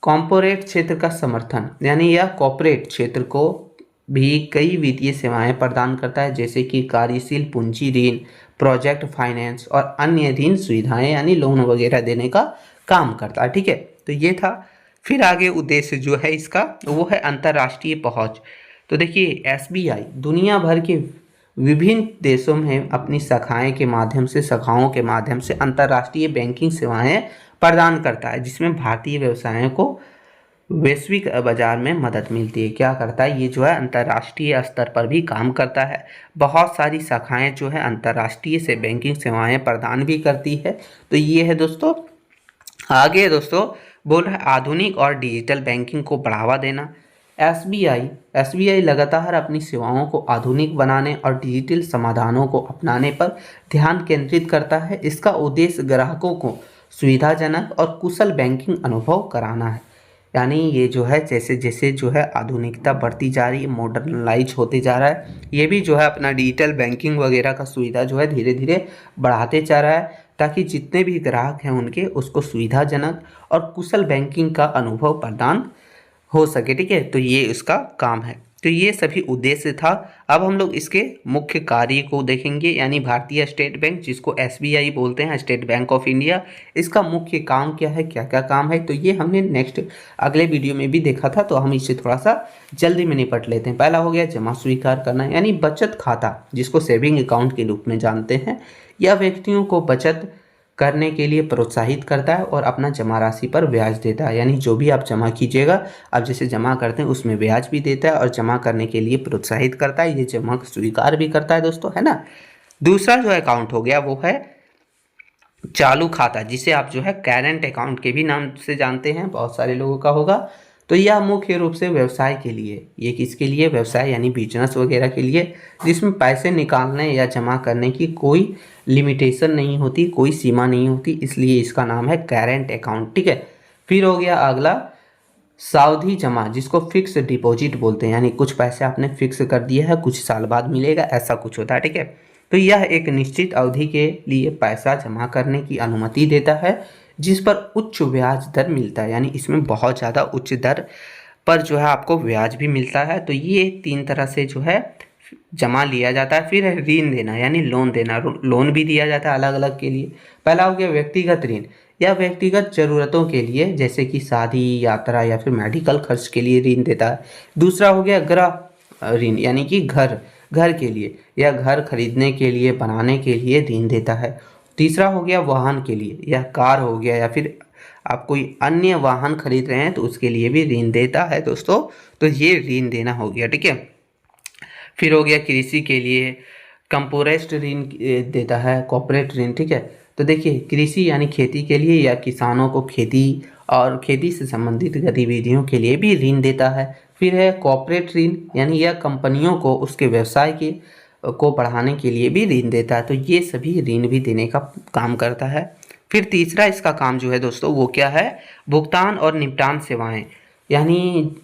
कॉर्पोरेट क्षेत्र का समर्थन, यानी यह कॉर्पोरेट क्षेत्र को भी कई वित्तीय सेवाएं प्रदान करता है, जैसे कि कार्यशील पूंजी ऋण, प्रोजेक्ट फाइनेंस और अन्य ऋण सुविधाएं, यानी लोन वगैरह देने का काम करता है। ठीक है, तो ये था। फिर आगे उद्देश्य जो है इसका वो है अंतर्राष्ट्रीय पहुंच, तो देखिए एसबीआई दुनिया भर के विभिन्न देशों में अपनी शाखाओं के माध्यम से अंतर्राष्ट्रीय बैंकिंग सेवाएं प्रदान करता है, जिसमें भारतीय व्यवसायों को वैश्विक बाजार में मदद मिलती है। क्या करता है ये जो है अंतर्राष्ट्रीय स्तर पर भी काम करता है। बहुत सारी शाखाएं जो है अंतर्राष्ट्रीय से बैंकिंग सेवाएं प्रदान भी करती है। तो ये है दोस्तों। आगे दोस्तों बोल रहा है आधुनिक और डिजिटल बैंकिंग को बढ़ावा देना। एसबीआई लगातार अपनी सेवाओं को आधुनिक बनाने और डिजिटल समाधानों को अपनाने पर ध्यान केंद्रित करता है। इसका उद्देश्य ग्राहकों को सुविधाजनक और कुशल बैंकिंग अनुभव कराना है। यानी ये जो है जैसे जैसे जो है आधुनिकता बढ़ती जा रही है, मॉडर्नलाइज होते जा रहा है, ये भी जो है अपना डिजिटल बैंकिंग वगैरह का सुविधा जो है धीरे धीरे बढ़ाते जा रहा है, ताकि जितने भी ग्राहक हैं उनके उसको सुविधाजनक और कुशल बैंकिंग का अनुभव प्रदान हो सके। ठीक है, तो ये इसका काम है। तो ये सभी उद्देश्य था। अब हम लोग इसके मुख्य कार्य को देखेंगे, यानी भारतीय स्टेट बैंक जिसको एसबीआई बोलते हैं, स्टेट बैंक ऑफ इंडिया, इसका मुख्य काम क्या है, क्या क्या काम है, तो ये हमने नेक्स्ट अगले वीडियो में भी देखा था, तो हम इसे थोड़ा सा जल्दी में निपट लेते हैं। पहला हो गया जमा स्वीकार करना, यानी बचत खाता जिसको सेविंग अकाउंट के रूप में जानते हैं, यह व्यक्तियों को बचत करने के लिए प्रोत्साहित करता है और अपना जमा राशि पर ब्याज देता है। यानी जो भी आप जमा कीजिएगा, आप जैसे जमा करते हैं उसमें ब्याज भी देता है और जमा करने के लिए प्रोत्साहित करता है, ये जमा स्वीकार भी करता है दोस्तों, है ना। दूसरा जो अकाउंट हो गया वो है चालू खाता, जिसे आप जो है करेंट अकाउंट के भी नाम से जानते हैं, बहुत सारे लोगों का होगा। तो यह मुख्य रूप से व्यवसाय के लिए, ये किसके लिए, व्यवसाय यानी बिजनेस वगैरह के लिए, जिसमें पैसे निकालने या जमा करने की कोई लिमिटेशन नहीं होती, कोई सीमा नहीं होती, इसलिए इसका नाम है करेंट अकाउंट। ठीक है, फिर हो गया अगला सावधि जमा, जिसको फिक्स डिपॉजिट बोलते हैं, यानी कुछ पैसे आपने फिक्स कर दिया है, कुछ साल बाद मिलेगा, ऐसा कुछ होता है। ठीक है, तो यह एक निश्चित अवधि के लिए पैसा जमा करने की अनुमति देता है, जिस पर उच्च ब्याज दर मिलता है, यानी इसमें बहुत ज़्यादा उच्च दर पर जो है आपको ब्याज भी मिलता है। तो ये 3 तरह से जो है जमा लिया जाता है। फिर है ऋण देना, यानी लोन देना, लोन भी दिया जाता है अलग अलग के लिए। पहला हो गया व्यक्तिगत ऋण, या व्यक्तिगत जरूरतों के लिए, जैसे कि शादी, यात्रा या फिर मेडिकल खर्च के लिए ऋण देता है। दूसरा हो गया गृह ऋण, यानी कि घर के लिए या घर खरीदने के लिए, बनाने के लिए ऋण देता है। तीसरा हो गया वाहन के लिए, यह कार हो गया या फिर आप कोई अन्य वाहन खरीद रहे हैं तो उसके लिए भी ऋण देता है दोस्तों। तो ये ऋण देना हो गया। ठीक है, फिर हो गया कृषि के लिए कंपोरेस्ट ऋण देता है, कॉर्पोरेट ऋण। ठीक है, तो देखिए कृषि यानी खेती के लिए, या किसानों को खेती और खेती से संबंधित गतिविधियों के लिए भी ऋण देता है। फिर है कॉर्पोरेट ऋण, यानी यह कंपनियों को उसके व्यवसाय के को बढ़ाने के लिए भी ऋण देता है। तो ये सभी ऋण भी देने का काम करता है। फिर तीसरा इसका काम जो है दोस्तों वो क्या है, भुगतान और निपटान सेवाएं, यानी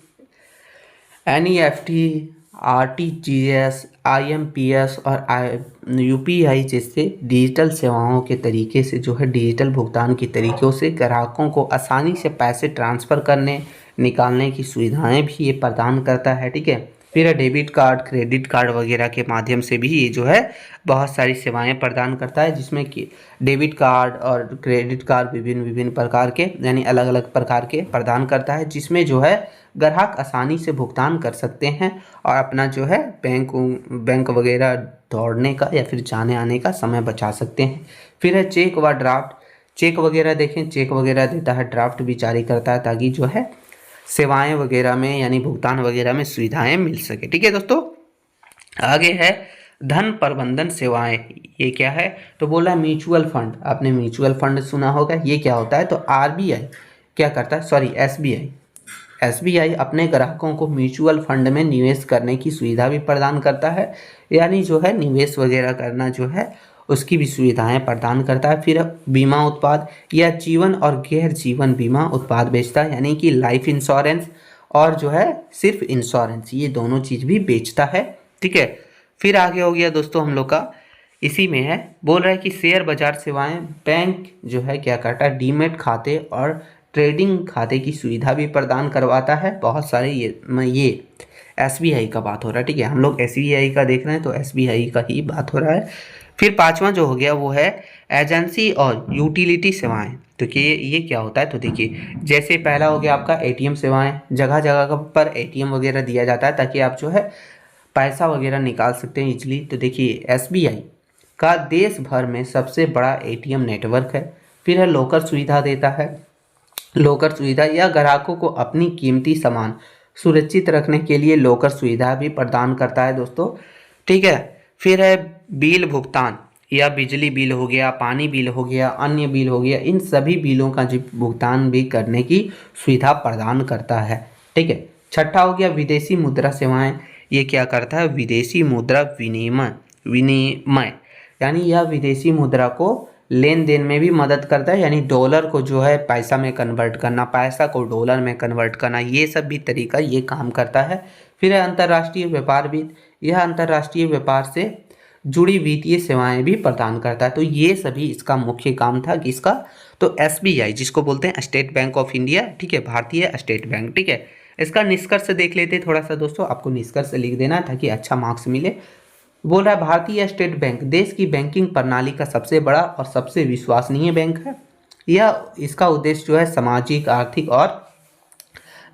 एनईएफटी, आरटीजीएस, आईएमपीएस और यूपीआई जैसे डिजिटल सेवाओं के तरीके से जो है डिजिटल भुगतान के तरीक़ों से ग्राहकों को आसानी से पैसे ट्रांसफ़र करने निकालने की सुविधाएं भी ये प्रदान करता है। ठीक है, फिर डेबिट कार्ड, क्रेडिट कार्ड वगैरह के माध्यम से भी ये जो है बहुत सारी सेवाएं प्रदान करता है, जिसमें कि डेबिट कार्ड और क्रेडिट कार्ड विभिन्न प्रकार के, यानी अलग अलग प्रकार के प्रदान करता है, जिसमें जो है ग्राहक आसानी से भुगतान कर सकते हैं और अपना जो है बैंक वगैरह दौड़ने का या फिर जाने आने का समय बचा सकते हैं। फिर है चेक व ड्राफ्ट, चेक वगैरह देखें, चेक वगैरह देता है, ड्राफ्ट भी जारी करता है, ताकि जो है सेवाएं वगैरह में यानी भुगतान वगैरह में सुविधाएं मिल सके। ठीक है दोस्तों, आगे है धन प्रबंधन सेवाएं। ये क्या है, तो बोला म्यूचुअल फंड, आपने म्यूचुअल फंड सुना होगा, ये क्या होता है, तो आरबीआई क्या करता है, सॉरी एसबीआई अपने ग्राहकों को म्यूचुअल फंड में निवेश करने की सुविधा भी प्रदान करता है, यानी जो है निवेश वगैरह करना जो है उसकी भी सुविधाएं प्रदान करता है। फिर बीमा उत्पाद या जीवन और गैर जीवन बीमा उत्पाद बेचता है, यानी कि लाइफ इंश्योरेंस और जो है सिर्फ इंश्योरेंस, ये दोनों चीज़ भी बेचता है। ठीक है, फिर आगे हो गया दोस्तों हम लोग का इसी में है, बोल रहा है कि शेयर बाजार सेवाएं, बैंक जो है क्या करता है, डीमेट खाते और ट्रेडिंग खाते की सुविधा भी प्रदान करवाता है। बहुत सारे ये एसबीआई का बात हो रहा है। ठीक है, हम लोग एसबीआई का देख रहे हैं तो एसबीआई का ही बात हो रहा है। फिर पांचवा जो हो गया वो है एजेंसी और यूटिलिटी सेवाएं। तो कि ये क्या होता है, तो देखिए जैसे पहला हो गया आपका एटीएम सेवाएं, जगह जगह पर एटीएम वगैरह दिया जाता है ताकि आप जो है पैसा वगैरह निकाल सकते हैं इजली। तो देखिए एसबीआई का देश भर में सबसे बड़ा एटीएम नेटवर्क है। फिर है लॉकर सुविधा देता है, लॉकर सुविधा या ग्राहकों को अपनी कीमती सामान सुरक्षित रखने के लिए लॉकर सुविधा भी प्रदान करता है दोस्तों, ठीक है। फिर है बिल भुगतान, या बिजली बिल हो गया, पानी बिल हो गया, अन्य बिल हो गया, इन सभी बिलों का जो भुगतान भी करने की सुविधा प्रदान करता है, ठीक है। छठा हो गया विदेशी मुद्रा सेवाएं। ये क्या करता है, विदेशी मुद्रा विनिमय विनिमय यानी यह विदेशी मुद्रा को लेन देन में भी मदद करता है, यानी डॉलर को जो है पैसा में कन्वर्ट करना, पैसा को डॉलर में कन्वर्ट करना, ये सब भी तरीका ये काम करता है। फिर है अंतर्राष्ट्रीय व्यापार भी, यह अंतर्राष्ट्रीय व्यापार से जुड़ी वित्तीय सेवाएं भी प्रदान करता है। तो ये सभी इसका मुख्य काम था किसका, तो एसबीआई, जिसको बोलते हैं स्टेट बैंक ऑफ इंडिया, ठीक है, भारतीय स्टेट बैंक, ठीक है। इसका निष्कर्ष देख लेते हैं थोड़ा सा दोस्तों, आपको निष्कर्ष लिख देना है ताकि अच्छा मार्क्स मिले। बोल रहा है भारतीय स्टेट बैंक देश की बैंकिंग प्रणाली का सबसे बड़ा और सबसे विश्वसनीय बैंक है। यह इसका उद्देश्य जो है सामाजिक, आर्थिक और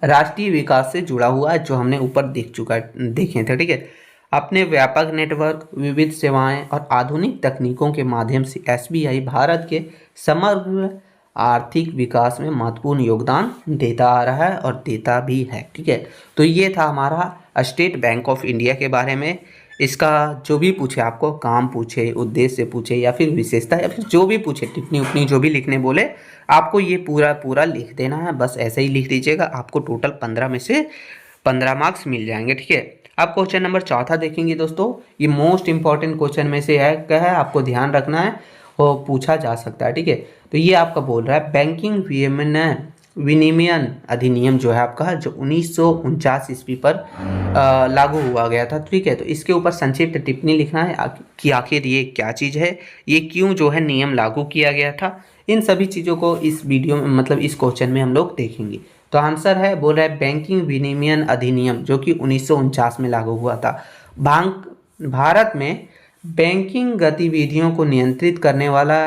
राष्ट्रीय विकास से जुड़ा हुआ है, जो हमने ऊपर देखे थे, ठीक है। अपने व्यापक नेटवर्क, विविध सेवाएं और आधुनिक तकनीकों के माध्यम से एसबीआई भारत के समग्र आर्थिक विकास में महत्वपूर्ण योगदान देता आ रहा है और देता भी है, ठीक है। तो ये था हमारा स्टेट बैंक ऑफ इंडिया के बारे में। इसका जो भी पूछे, आपको काम पूछे, उद्देश्य पूछे, या फिर विशेषता, या फिर जो भी पूछे, टिप्पणी उपनी जो भी लिखने बोले, आपको ये पूरा लिख देना है। बस ऐसे ही लिख दीजिएगा, आपको टोटल 15 में से 15 मार्क्स मिल जाएंगे, ठीक है। अब क्वेश्चन नंबर चौथा देखेंगे दोस्तों, ये मोस्ट इंपॉर्टेंट क्वेश्चन में से है, आपको ध्यान रखना है, वो पूछा जा सकता है, ठीक है। तो ये आपका बोल रहा है बैंकिंग विनिमयन अधिनियम जो है आपका, जो 1949 ईस्वी पर लागू हुआ गया था, ठीक है। तो इसके ऊपर संक्षिप्त टिप्पणी लिखना है कि आखिर ये क्या चीज़ है, ये क्यों जो है नियम लागू किया गया था। इन सभी चीज़ों को इस वीडियो में, मतलब इस क्वेश्चन में हम लोग देखेंगे। तो आंसर है, बोल रहा है बैंकिंग विनिमयन अधिनियम जो कि 1949 में लागू हुआ था। भारत में बैंकिंग गतिविधियों को नियंत्रित करने वाला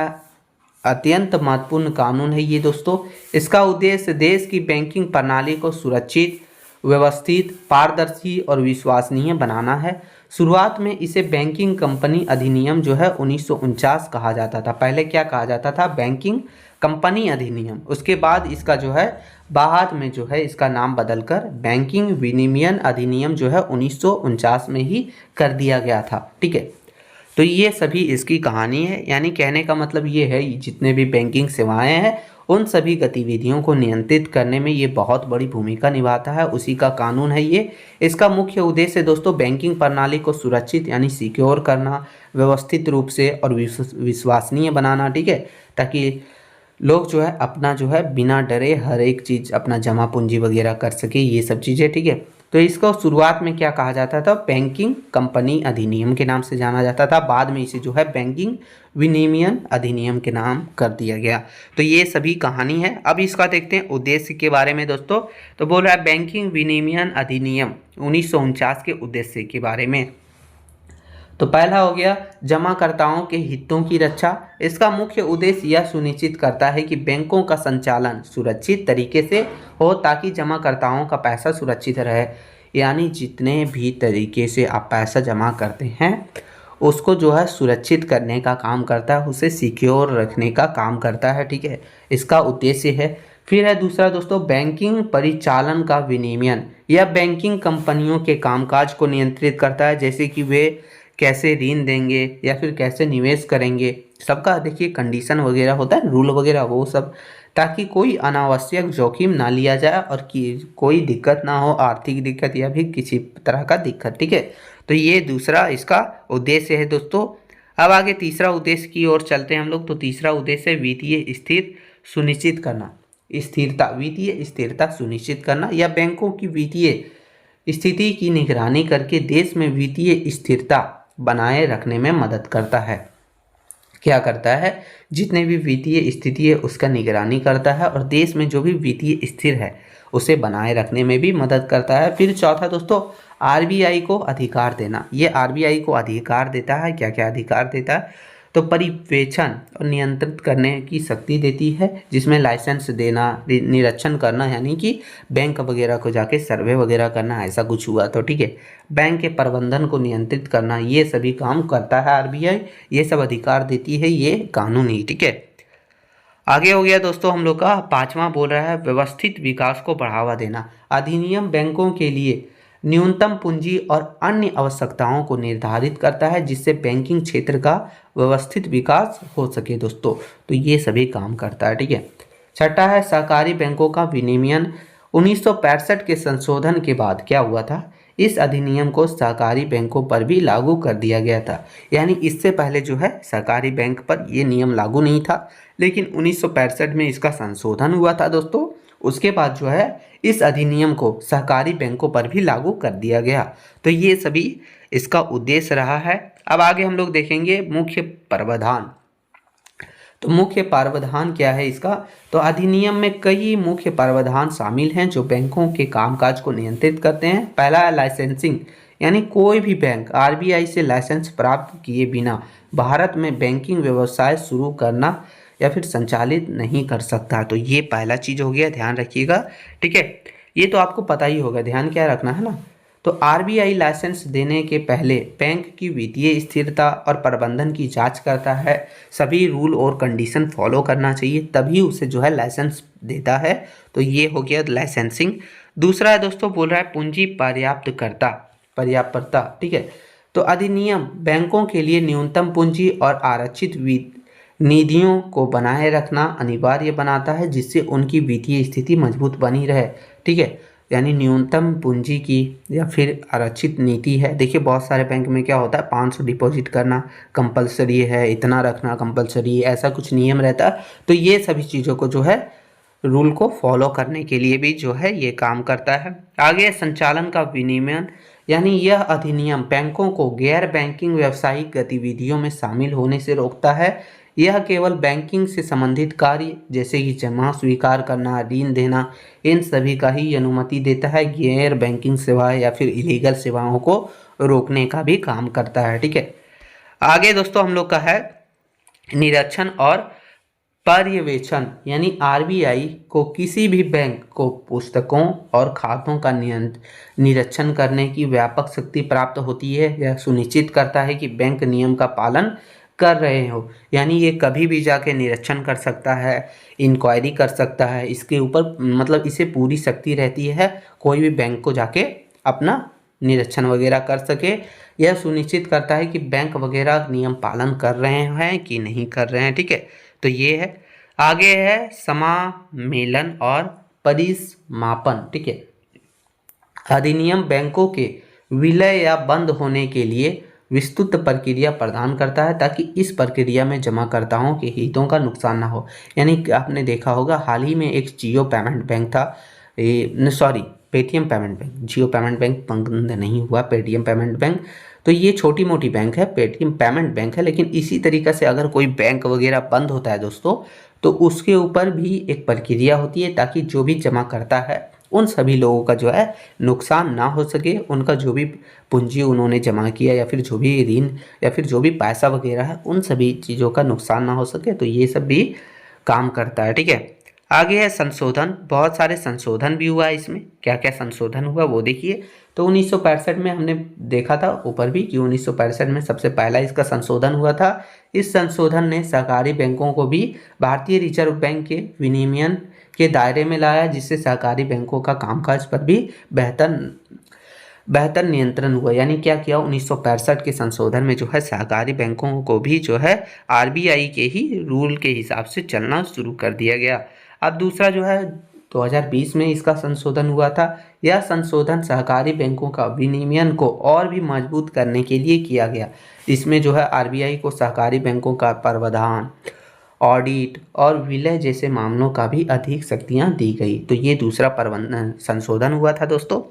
अत्यंत महत्वपूर्ण कानून है ये दोस्तों। इसका उद्देश्य देश की बैंकिंग प्रणाली को सुरक्षित, व्यवस्थित, पारदर्शी और विश्वसनीय बनाना है। शुरुआत में इसे बैंकिंग कंपनी अधिनियम जो है 1949 कहा जाता था। पहले क्या कहा जाता था, बैंकिंग कंपनी अधिनियम। उसके बाद इसका जो है बाद में जो है इसका नाम बदलकर बैंकिंग विनिमयन अधिनियम जो है 1949 में ही कर दिया गया था, ठीक है। तो ये सभी इसकी कहानी है, यानी कहने का मतलब ये है, जितने भी बैंकिंग सेवाएं हैं उन सभी गतिविधियों को नियंत्रित करने में ये बहुत बड़ी भूमिका निभाता है, उसी का कानून है ये। इसका मुख्य उद्देश्य दोस्तों बैंकिंग प्रणाली को सुरक्षित यानी सिक्योर करना, व्यवस्थित रूप से और विश्वसनीय बनाना, ठीक है, ताकि लोग जो है अपना जो है बिना डरे हर एक चीज़ अपना जमा पूंजी वगैरह कर सके, ये सब चीज़ें, ठीक है। तो इसको शुरुआत में क्या कहा जाता था, बैंकिंग कंपनी अधिनियम के नाम से जाना जाता था। बाद में इसे जो है बैंकिंग विनिमयन अधिनियम के नाम कर दिया गया। तो ये सभी कहानी है। अब इसका देखते हैं उद्देश्य के बारे में दोस्तों। तो बोल रहा है बैंकिंग विनिमयन अधिनियम 1949 के उद्देश्य के बारे में। तो पहला हो गया जमाकर्ताओं के हितों की रक्षा। इसका मुख्य उद्देश्य यह सुनिश्चित करता है कि बैंकों का संचालन सुरक्षित तरीके से हो ताकि जमाकर्ताओं का पैसा सुरक्षित रहे। यानी जितने भी तरीके से आप पैसा जमा करते हैं उसको जो है सुरक्षित करने का काम करता है, उसे सिक्योर रखने का काम करता है, ठीक है, इसका उद्देश्य है। फिर है दूसरा दोस्तों बैंकिंग परिचालन का विनियमन। यह बैंकिंग कंपनियों के कामकाज को नियंत्रित करता है, जैसे कि वे कैसे ऋण देंगे या फिर कैसे निवेश करेंगे, सबका देखिए कंडीशन वगैरह होता है, रूल वगैरह, वो सब, ताकि कोई अनावश्यक जोखिम ना लिया जाए और कोई दिक्कत ना हो, आर्थिक दिक्कत या फिर किसी तरह का दिक्कत, ठीक है। तो ये दूसरा इसका उद्देश्य है दोस्तों। अब आगे तीसरा उद्देश्य की ओर चलते हैं हम लोग। तो तीसरा उद्देश्य है वित्तीय स्थिर सुनिश्चित करना, स्थिरता, वित्तीय स्थिरता सुनिश्चित करना, या बैंकों की वित्तीय स्थिति की निगरानी करके देश में वित्तीय स्थिरता बनाए रखने में मदद करता है। क्या करता है, जितने भी वित्तीय स्थिति है उसका निगरानी करता है और देश में जो भी वित्तीय स्थिर है उसे बनाए रखने में भी मदद करता है। फिर चौथा दोस्तों आरबीआई को अधिकार देना। ये आरबीआई को अधिकार देता है, क्या क्या अधिकार देता है, तो परिवेक्षण और नियंत्रित करने की शक्ति देती है, जिसमें लाइसेंस देना, निरीक्षण करना, यानी कि बैंक वगैरह को जाके सर्वे वगैरह करना, ऐसा कुछ हुआ तो ठीक है। बैंक के प्रबंधन को नियंत्रित करना, ये सभी काम करता है आरबीआई, ये सब अधिकार देती है ये कानून ही, ठीक है। आगे हो गया दोस्तों हम लोग का पांचवा, बोल रहा है व्यवस्थित विकास को बढ़ावा देना। अधिनियम बैंकों के लिए न्यूनतम पूंजी और अन्य आवश्यकताओं को निर्धारित करता है, जिससे बैंकिंग क्षेत्र का व्यवस्थित विकास हो सके दोस्तों। तो ये सभी काम करता है, ठीक है। छठा है सहकारी बैंकों का विनियमन। 1965 के संशोधन के बाद क्या हुआ था, इस अधिनियम को सहकारी बैंकों पर भी लागू कर दिया गया था। यानी इससे पहले जो है सहकारी बैंक पर ये नियम लागू नहीं था, लेकिन 1965 में इसका संशोधन हुआ था दोस्तों। उसके बाद जो है इस अधिनियम को सहकारी बैंकों पर भी लागू कर दिया गया। तो ये सभी इसका उद्देश्य रहा है। अब आगे हम लोग देखेंगे मुख्य प्रावधान। तो मुख्य प्रावधान क्या है इसका, तो अधिनियम में कई मुख्य प्रावधान शामिल हैं जो बैंकों के कामकाज को नियंत्रित करते हैं। पहला है लाइसेंसिंग, यानी कोई भी बैंक आरबीआई से लाइसेंस प्राप्त किए बिना भारत में बैंकिंग व्यवसाय शुरू करना या फिर संचालित नहीं कर सकता। तो ये पहला चीज़ हो गया, ध्यान रखिएगा, ठीक है। ये तो आपको पता ही होगा, ध्यान क्या रखना है ना। तो आरबीआई लाइसेंस देने के पहले बैंक की वित्तीय स्थिरता और प्रबंधन की जांच करता है। सभी रूल और कंडीशन फॉलो करना चाहिए, तभी उसे जो है लाइसेंस देता है। तो ये हो गया लाइसेंसिंग। दूसरा है दोस्तों, बोल रहा है पूंजी पर्याप्तता, ठीक है। तो अधिनियम बैंकों के लिए न्यूनतम पूंजी और आरक्षित निधियों को बनाए रखना अनिवार्य बनाता है, जिससे उनकी वित्तीय स्थिति मजबूत बनी रहे, ठीक है। यानी न्यूनतम पूंजी की या फिर आरक्षित नीति है। देखिए बहुत सारे बैंक में क्या होता है, 500 डिपॉजिट करना कंपलसरी है, इतना रखना कंपलसरी है, ऐसा कुछ नियम रहता है। तो ये सभी चीज़ों को जो है रूल को फॉलो करने के लिए भी जो है ये काम करता है। आगे संचालन का विनियमन, यानी यह अधिनियम बैंकों को गैर बैंकिंग व्यावसायिक गतिविधियों में शामिल होने से रोकता है। यह केवल बैंकिंग से संबंधित कार्य जैसे कि जमा स्वीकार करना, ऋण देना, इन सभी का ही अनुमति देता है। गैर बैंकिंग सेवाएं या फिर इलीगल सेवाओं को रोकने का भी काम करता है, ठीक है। आगे दोस्तों हम लोग का है निरीक्षण और पर्यवेक्षण, यानी आरबीआई को किसी भी बैंक को पुस्तकों और खातों का निरीक्षण करने की व्यापक शक्ति प्राप्त होती है। यह सुनिश्चित करता है कि बैंक नियम का पालन कर रहे हो, यानी ये कभी भी जाके निरीक्षण कर सकता है, इंक्वायरी कर सकता है, इसके ऊपर मतलब इसे पूरी शक्ति रहती है कोई भी बैंक को जाके अपना निरीक्षण वगैरह कर सके। यह सुनिश्चित करता है कि बैंक वगैरह नियम पालन कर रहे हैं कि नहीं कर रहे हैं, ठीक है। तो ये है। आगे है समामेलन और परिसमापन, ठीक है। अधिनियम बैंकों के विलय या बंद होने के लिए विस्तृत प्रक्रिया प्रदान करता है, ताकि इस प्रक्रिया में जमाकर्ताओं के हितों का नुकसान ना हो। यानी आपने देखा होगा हाल ही में एक जियो पेमेंट बैंक था, पेटीएम पेमेंट बैंक, जियो पेमेंट बैंक बंद नहीं हुआ, पेटीएम पेमेंट बैंक। तो ये छोटी मोटी बैंक है, पेटीएम पेमेंट बैंक है, लेकिन इसी तरीक़े से अगर कोई बैंक वगैरह बंद होता है दोस्तों, तो उसके ऊपर भी एक प्रक्रिया होती है, ताकि जो भी जमा करता है उन सभी लोगों का जो है नुकसान ना हो सके। उनका जो भी पूंजी उन्होंने जमा किया या फिर जो भी ऋण या फिर जो भी पैसा वगैरह है, उन सभी चीज़ों का नुकसान ना हो सके। तो ये सब भी काम करता है, ठीक है। आगे है संशोधन, बहुत सारे संशोधन भी हुआ है इसमें। क्या क्या संशोधन हुआ वो देखिए। तो 1965 में हमने देखा था ऊपर भी कि 1965 में सबसे पहला इसका संशोधन हुआ था। इस संशोधन ने सहकारी बैंकों को भी भारतीय रिजर्व बैंक के विनियमन के दायरे में लाया, जिससे सहकारी बैंकों का कामकाज पर भी बेहतर नियंत्रण हुआ। यानी क्या किया, 1965 के संशोधन में जो है सहकारी बैंकों को भी जो है आरबीआई के ही रूल के हिसाब से चलना शुरू कर दिया गया। अब दूसरा जो है 2020 में इसका संशोधन हुआ था। यह संशोधन सहकारी बैंकों का विनियमन को और भी मजबूत करने के लिए किया गया। इसमें जो है आरबीआई को सहकारी बैंकों का प्रावधान, ऑडिट और विलय जैसे मामलों का भी अधिक शक्तियां दी गई। तो ये दूसरा संशोधन हुआ था दोस्तों।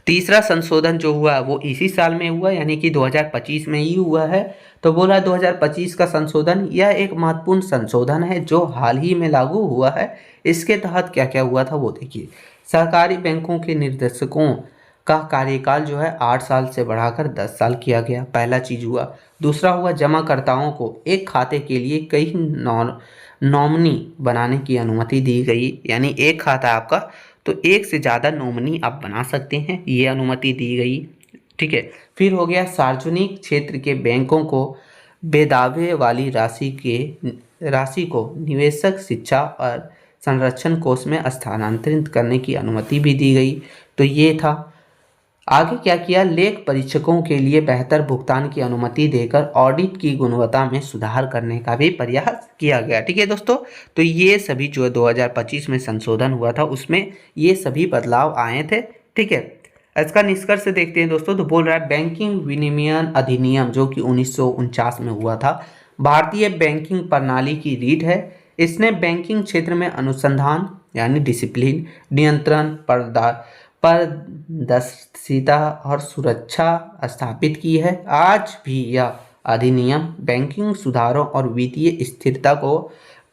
तीसरा संशोधन जो हुआ वो इसी साल में हुआ, यानी कि 2025 में ही हुआ है। तो बोला 2025 का संशोधन, यह एक महत्वपूर्ण संशोधन है जो हाल ही में लागू हुआ है। इसके तहत क्या क्या हुआ था वो देखिए। सहकारी बैंकों के निर्देशकों का कार्यकाल जो है 8 साल से बढ़ाकर 10 साल किया गया, पहला चीज़ हुआ। दूसरा हुआ जमाकर्ताओं को एक खाते के लिए कई नॉमिनी बनाने की अनुमति दी गई, यानी एक खाता है आपका तो एक से ज़्यादा नॉमिनी आप बना सकते हैं, ये अनुमति दी गई। ठीक है, फिर हो गया सार्वजनिक क्षेत्र के बैंकों को बेदावे वाली राशि को निवेशक शिक्षा और संरक्षण कोष में स्थानांतरित करने की अनुमति भी दी गई। तो ये था। आगे क्या किया, लेख परीक्षकों के लिए बेहतर भुगतान की अनुमति देकर ऑडिट की गुणवत्ता में सुधार करने का भी प्रयास किया गया। ठीक है दोस्तों, तो ये सभी जो 2025 में संशोधन हुआ था उसमें ये सभी बदलाव आए थे। ठीक है, इसका निष्कर्ष देखते हैं दोस्तों। तो बोल रहा है बैंकिंग विनियमन अधिनियम जो कि 1949 में हुआ था, भारतीय बैंकिंग प्रणाली की रीढ़ है। इसने बैंकिंग क्षेत्र में अनुसंधान यानी डिसिप्लिन, नियंत्रण, पारदर्शिता और सुरक्षा स्थापित की है। आज भी यह अधिनियम बैंकिंग सुधारों और वित्तीय स्थिरता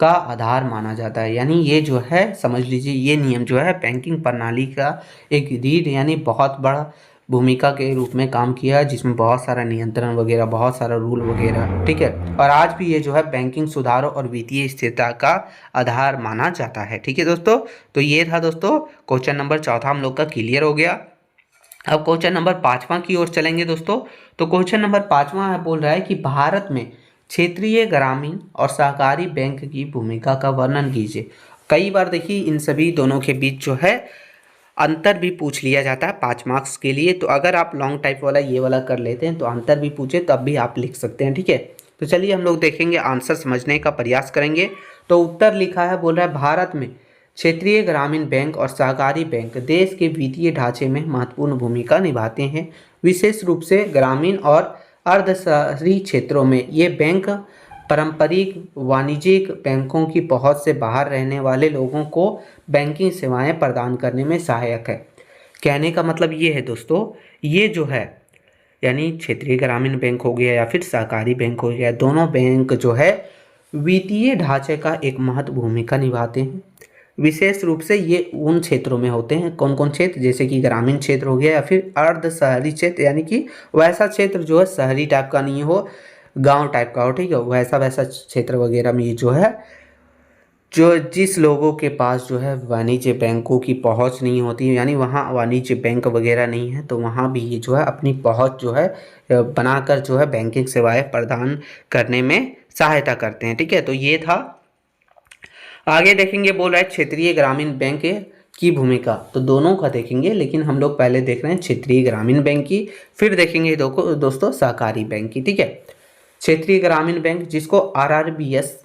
का आधार माना जाता है। यानी ये जो है समझ लीजिए, ये नियम जो है बैंकिंग प्रणाली का एक रीढ़ यानी बहुत बड़ा भूमिका के रूप में काम किया है, जिसमें बहुत सारा नियंत्रण वगैरह, बहुत सारा रूल वगैरह। ठीक है, और आज भी ये जो है बैंकिंग सुधारों और वित्तीय स्थिरता का आधार माना जाता है। ठीक है दोस्तों, तो ये था दोस्तों क्वेश्चन नंबर चौथा हम लोग का क्लियर हो गया। अब क्वेश्चन नंबर 5वां की ओर चलेंगे दोस्तों। तो क्वेश्चन नंबर 5वां बोल रहा है कि भारत में क्षेत्रीय ग्रामीण और सहकारी बैंक की भूमिका का वर्णन कीजिए। कई बार देखिए इन सभी दोनों के बीच जो है अंतर भी पूछ लिया जाता है 5 मार्क्स के लिए। तो अगर आप लॉन्ग टाइप वाला ये वाला कर लेते हैं तो अंतर भी पूछे तब भी आप लिख सकते हैं। ठीक है, तो चलिए हम लोग देखेंगे, आंसर समझने का प्रयास करेंगे। तो उत्तर लिखा है, बोल रहा है भारत में क्षेत्रीय ग्रामीण बैंक और सहकारी बैंक देश के वित्तीय ढांचे में महत्वपूर्ण भूमिका निभाते हैं। विशेष रूप से ग्रामीण और अर्ध शहरी क्षेत्रों में ये बैंक पारंपरिक वाणिज्यिक बैंकों की पहुंच से बाहर रहने वाले लोगों को बैंकिंग सेवाएं प्रदान करने में सहायक है। कहने का मतलब ये है दोस्तों, ये जो है यानी क्षेत्रीय ग्रामीण बैंक हो गया या फिर सहकारी बैंक हो गया, दोनों बैंक जो है वित्तीय ढांचे का एक महत्व भूमिका निभाते हैं। विशेष रूप से ये उन क्षेत्रों में होते हैं, कौन कौन क्षेत्र, जैसे कि ग्रामीण क्षेत्र हो गया या फिर अर्ध शहरी क्षेत्र, यानी कि वैसा क्षेत्र जो है शहरी टाइप का नहीं हो, गांव टाइप का हो। ठीक है, वैसा वैसा क्षेत्र वगैरह में ये जो है जो जिस लोगों के पास जो है वाणिज्य बैंकों की पहुंच नहीं होती, यानी वहाँ वाणिज्य बैंक वगैरह नहीं है, तो वहाँ भी ये जो है अपनी पहुंच जो है बनाकर जो है बैंकिंग सेवाएं प्रदान करने में सहायता करते हैं। ठीक है, तो ये था। आगे देखेंगे, बोल रहा है क्षेत्रीय ग्रामीण बैंक की भूमिका। तो दोनों का देखेंगे, लेकिन हम लोग पहले देख रहे हैं क्षेत्रीय ग्रामीण बैंक की, फिर देखेंगे दोस्तों सहकारी बैंक की। ठीक है, क्षेत्रीय ग्रामीण बैंक जिसको आरआरबीएस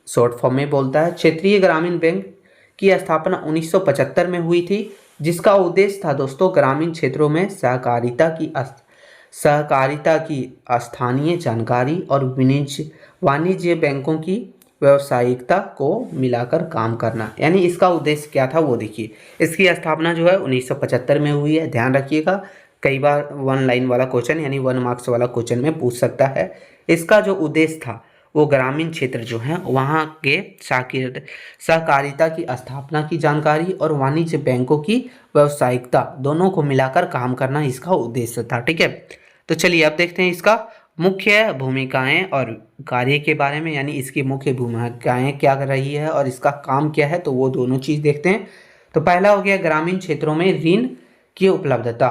शॉर्ट फॉर्म में बोलता है। क्षेत्रीय ग्रामीण बैंक की स्थापना 1975 में हुई थी, जिसका उद्देश्य था दोस्तों ग्रामीण क्षेत्रों में सहकारिता की स्थानीय जानकारी और वाणिज्य बैंकों की व्यावसायिकता को मिलाकर काम करना। यानी इसका उद्देश्य क्या था वो देखिए। इसकी स्थापना जो है 1975 में हुई है, ध्यान रखिएगा। कई बार 1 लाइन वाला क्वेश्चन यानी 1 मार्क्स वाला क्वेश्चन में पूछ सकता है। इसका जो उद्देश्य था वो ग्रामीण क्षेत्र जो है वहाँ के सहकारिता की स्थापना की जानकारी और वाणिज्य बैंकों की व्यावसायिकता दोनों को मिलाकर काम करना इसका उद्देश्य था। ठीक है, तो चलिए अब देखते हैं इसका मुख्य भूमिकाएं और कार्य के बारे में, यानी इसकी मुख्य भूमिकाएं क्या कर रही है और इसका काम क्या है, तो वो दोनों चीज़ देखते हैं। तो पहला हो गया ग्रामीण क्षेत्रों में ऋण की उपलब्धता,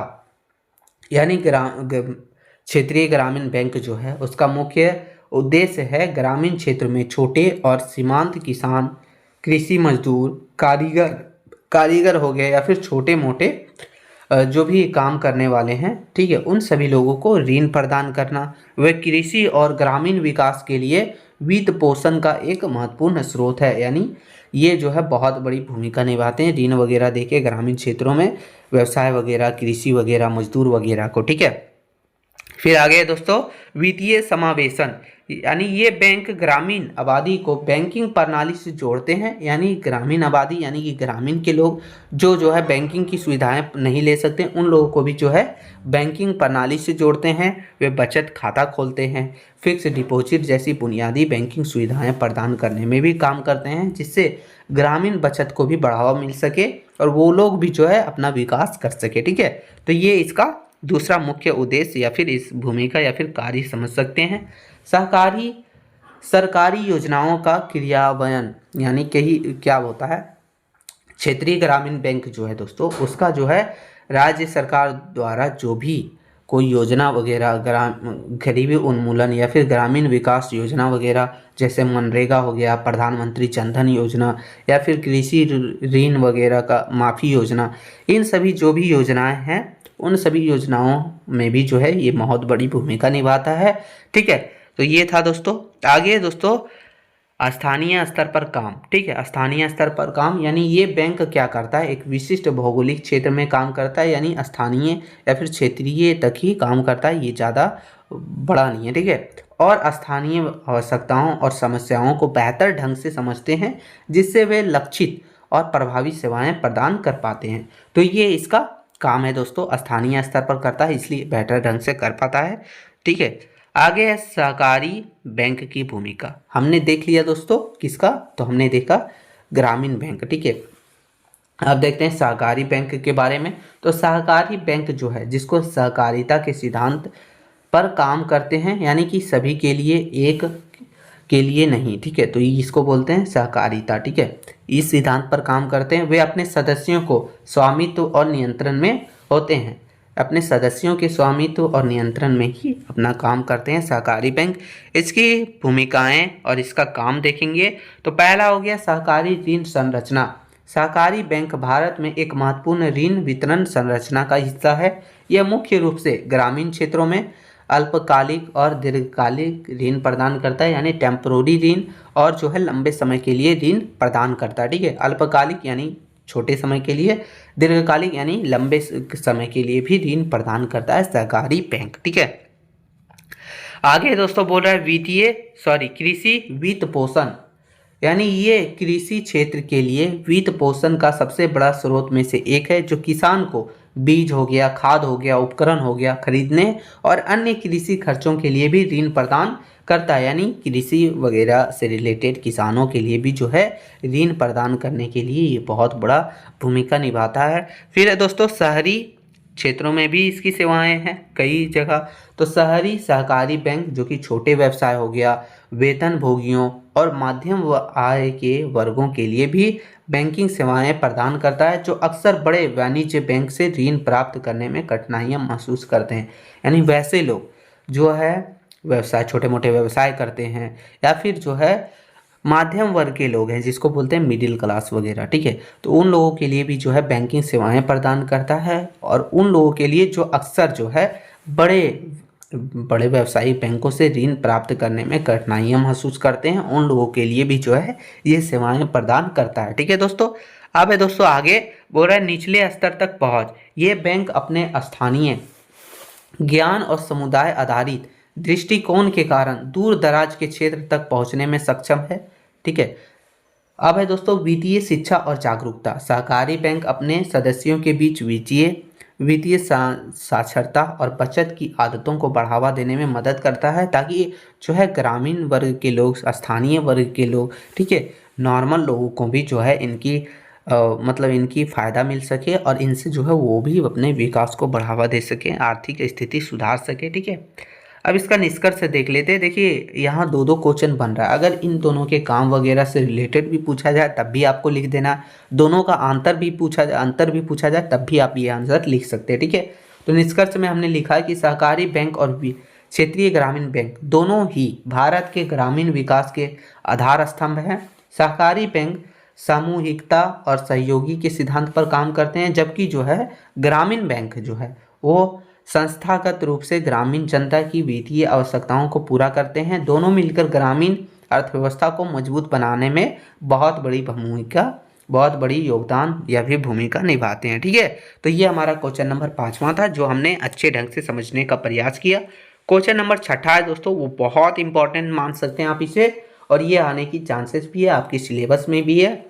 यानी क्षेत्रीय ग्रामीण बैंक जो है उसका मुख्य उद्देश्य है ग्रामीण क्षेत्र में छोटे और सीमांत किसान, कृषि मजदूर, कारीगर हो गए या फिर छोटे मोटे जो भी काम करने वाले हैं, ठीक है, उन सभी लोगों को ऋण प्रदान करना। वे कृषि और ग्रामीण विकास के लिए वित्त पोषण का एक महत्वपूर्ण स्रोत है। यानी ये जो है बहुत बड़ी भूमिका निभाते हैं ऋण वगैरह देके ग्रामीण क्षेत्रों में व्यवसाय वगैरह, कृषि वगैरह, मजदूर वगैरह को। ठीक है, फिर आगे दोस्तों वित्तीय समावेशन, यानी ये बैंक ग्रामीण आबादी को बैंकिंग प्रणाली से जोड़ते हैं। यानी ग्रामीण आबादी यानी कि ग्रामीण के लोग जो है बैंकिंग की सुविधाएं नहीं ले सकते, उन लोगों को भी जो है बैंकिंग प्रणाली से जोड़ते हैं। वे बचत खाता खोलते हैं, फिक्स डिपॉजिट जैसी बुनियादी बैंकिंग सुविधाएं प्रदान करने में भी काम करते हैं, जिससे ग्रामीण बचत को भी बढ़ावा मिल सके और वो लोग भी जो है अपना विकास कर सके। ठीक है, तो ये इसका दूसरा मुख्य उद्देश्य या फिर इस भूमिका या फिर कार्य समझ सकते हैं। सहकारी सरकारी योजनाओं का क्रियान्वयन यानी कहीं क्या होता है, क्षेत्रीय ग्रामीण बैंक जो है दोस्तों, उसका जो है राज्य सरकार द्वारा जो भी कोई योजना वगैरह गरीबी उन्मूलन या फिर ग्रामीण विकास योजना वगैरह, जैसे मनरेगा हो गया, प्रधानमंत्री जनधन योजना या फिर कृषि ऋण वगैरह का माफ़ी योजना, इन सभी जो भी योजनाएं हैं उन सभी योजनाओं में भी जो है ये बहुत बड़ी भूमिका निभाता है। ठीक है, तो ये था दोस्तों। आगे दोस्तों स्थानीय स्तर पर काम। ठीक है, स्थानीय स्तर पर काम यानी ये बैंक क्या करता है, एक विशिष्ट भौगोलिक क्षेत्र में काम करता है, यानी स्थानीय या फिर क्षेत्रीय तक ही काम करता है, ये ज़्यादा बड़ा नहीं है। ठीक है, और स्थानीय आवश्यकताओं और समस्याओं को बेहतर ढंग से समझते हैं, जिससे वे लक्षित और प्रभावी सेवाएं प्रदान कर पाते हैं। तो ये इसका काम है दोस्तों, स्थानीय स्तर पर करता है इसलिए बेहतर ढंग से कर पाता है। ठीक है, आगे है सहकारी बैंक की भूमिका। हमने देख लिया दोस्तों किसका, तो हमने देखा ग्रामीण बैंक। ठीक है, अब देखते हैं सहकारी बैंक के बारे में। तो सहकारी बैंक जो है जिसको सहकारिता के सिद्धांत पर काम करते हैं, यानी कि सभी के लिए एक के लिए नहीं। ठीक है, तो इसको बोलते हैं सहकारिता। ठीक है, इस सिद्धांत पर काम करते हैं। वे अपने सदस्यों को स्वामित्व और नियंत्रण में होते हैं, अपने सदस्यों के स्वामित्व और नियंत्रण में ही अपना काम करते हैं सहकारी बैंक। इसकी भूमिकाएं और इसका काम देखेंगे। तो पहला हो गया सहकारी ऋण संरचना। सहकारी बैंक भारत में एक महत्वपूर्ण ऋण वितरण संरचना का हिस्सा है। यह मुख्य रूप से ग्रामीण क्षेत्रों में अल्पकालिक और दीर्घकालिक ऋण प्रदान करता है, यानी टेम्पोररी ऋण, और जो है लंबे समय के लिए ऋण प्रदान करता है। ठीक है, अल्पकालिक यानी छोटे समय के लिए, दीर्घकालिक यानी लंबे समय के लिए भी ऋण प्रदान करता है सहकारी बैंक। ठीक है, आगे दोस्तों बोल रहा है कृषि वित्त पोषण, यानी ये कृषि क्षेत्र के लिए वित्त पोषण का सबसे बड़ा स्रोत में से एक है, जो किसान को बीज हो गया, खाद हो गया, उपकरण हो गया खरीदने और अन्य कृषि खर्चों के लिए भी ऋण प्रदान करता है। यानी कृषि वगैरह से रिलेटेड किसानों के लिए भी जो है ऋण प्रदान करने के लिए ये बहुत बड़ा भूमिका निभाता है। फिर है दोस्तों शहरी क्षेत्रों में भी इसकी सेवाएं हैं कई जगह। तो शहरी सहकारी बैंक जो कि छोटे व्यवसाय हो गया, वेतन भोगियों और मध्यम आय के वर्गों के लिए भी बैंकिंग सेवाएं प्रदान करता है, जो अक्सर बड़े वाणिज्य बैंक से ऋण प्राप्त करने में कठिनाइयां महसूस करते हैं। यानी वैसे लोग जो है व्यवसाय, छोटे मोटे व्यवसाय करते हैं, या फिर जो है माध्यम वर्ग के लोग हैं जिसको बोलते हैं मिडिल क्लास वगैरह। ठीक है, तो उन लोगों के लिए भी जो है बैंकिंग सेवाएं प्रदान करता है, और उन लोगों के लिए जो अक्सर जो है बड़े व्यवसायिक बैंकों से ऋण प्राप्त करने में कठिनाइयां महसूस करते हैं, उन लोगों के लिए भी जो है ये सेवाएं प्रदान करता है। ठीक है दोस्तों, अब है दोस्तों आगे बोल रहा है निचले स्तर तक पहुंच। ये बैंक अपने स्थानीय ज्ञान और समुदाय आधारित दृष्टिकोण के कारण दूर दराज के क्षेत्र तक पहुंचने में सक्षम है। ठीक है, अब है दोस्तों वित्तीय शिक्षा और जागरूकता। सहकारी बैंक अपने सदस्यों के बीच वित्तीय साक्षरता और बचत की आदतों को बढ़ावा देने में मदद करता है, ताकि जो है ग्रामीण वर्ग के लोग, स्थानीय वर्ग के लोग, ठीक है, नॉर्मल लोगों को भी जो है इनकी इनकी फ़ायदा मिल सके और इनसे जो है वो भी अपने विकास को बढ़ावा दे सके, आर्थिक स्थिति सुधार सके। ठीक है, अब इसका निष्कर्ष देख लेते हैं। देखिए यहाँ दो क्वेश्चन बन रहा है, अगर इन दोनों के काम वगैरह से रिलेटेड भी पूछा जाए तब भी आपको लिख देना, दोनों का अंतर भी पूछा जाए तब भी आप ये आंसर लिख सकते हैं। ठीक है, तो निष्कर्ष में हमने लिखा है कि सहकारी बैंक और क्षेत्रीय ग्रामीण बैंक दोनों ही भारत के ग्रामीण विकास के आधार स्तंभ हैं। सहकारी बैंक सामूहिकता और सहयोगी के सिद्धांत पर काम करते हैं, जबकि जो है ग्रामीण बैंक जो है वो संस्थागत रूप से ग्रामीण जनता की वित्तीय आवश्यकताओं को पूरा करते हैं। दोनों मिलकर ग्रामीण अर्थव्यवस्था को मजबूत बनाने में बहुत बड़ी योगदान या भी भूमिका निभाते हैं। ठीक है, तो ये हमारा क्वेश्चन नंबर 5वां था, जो हमने अच्छे ढंग से समझने का प्रयास किया। क्वेश्चन नंबर छठा है दोस्तों, वो बहुत इंपॉर्टेंट मान सकते हैं आप इसे, और ये आने की चांसेस भी है, आपके सिलेबस में भी है।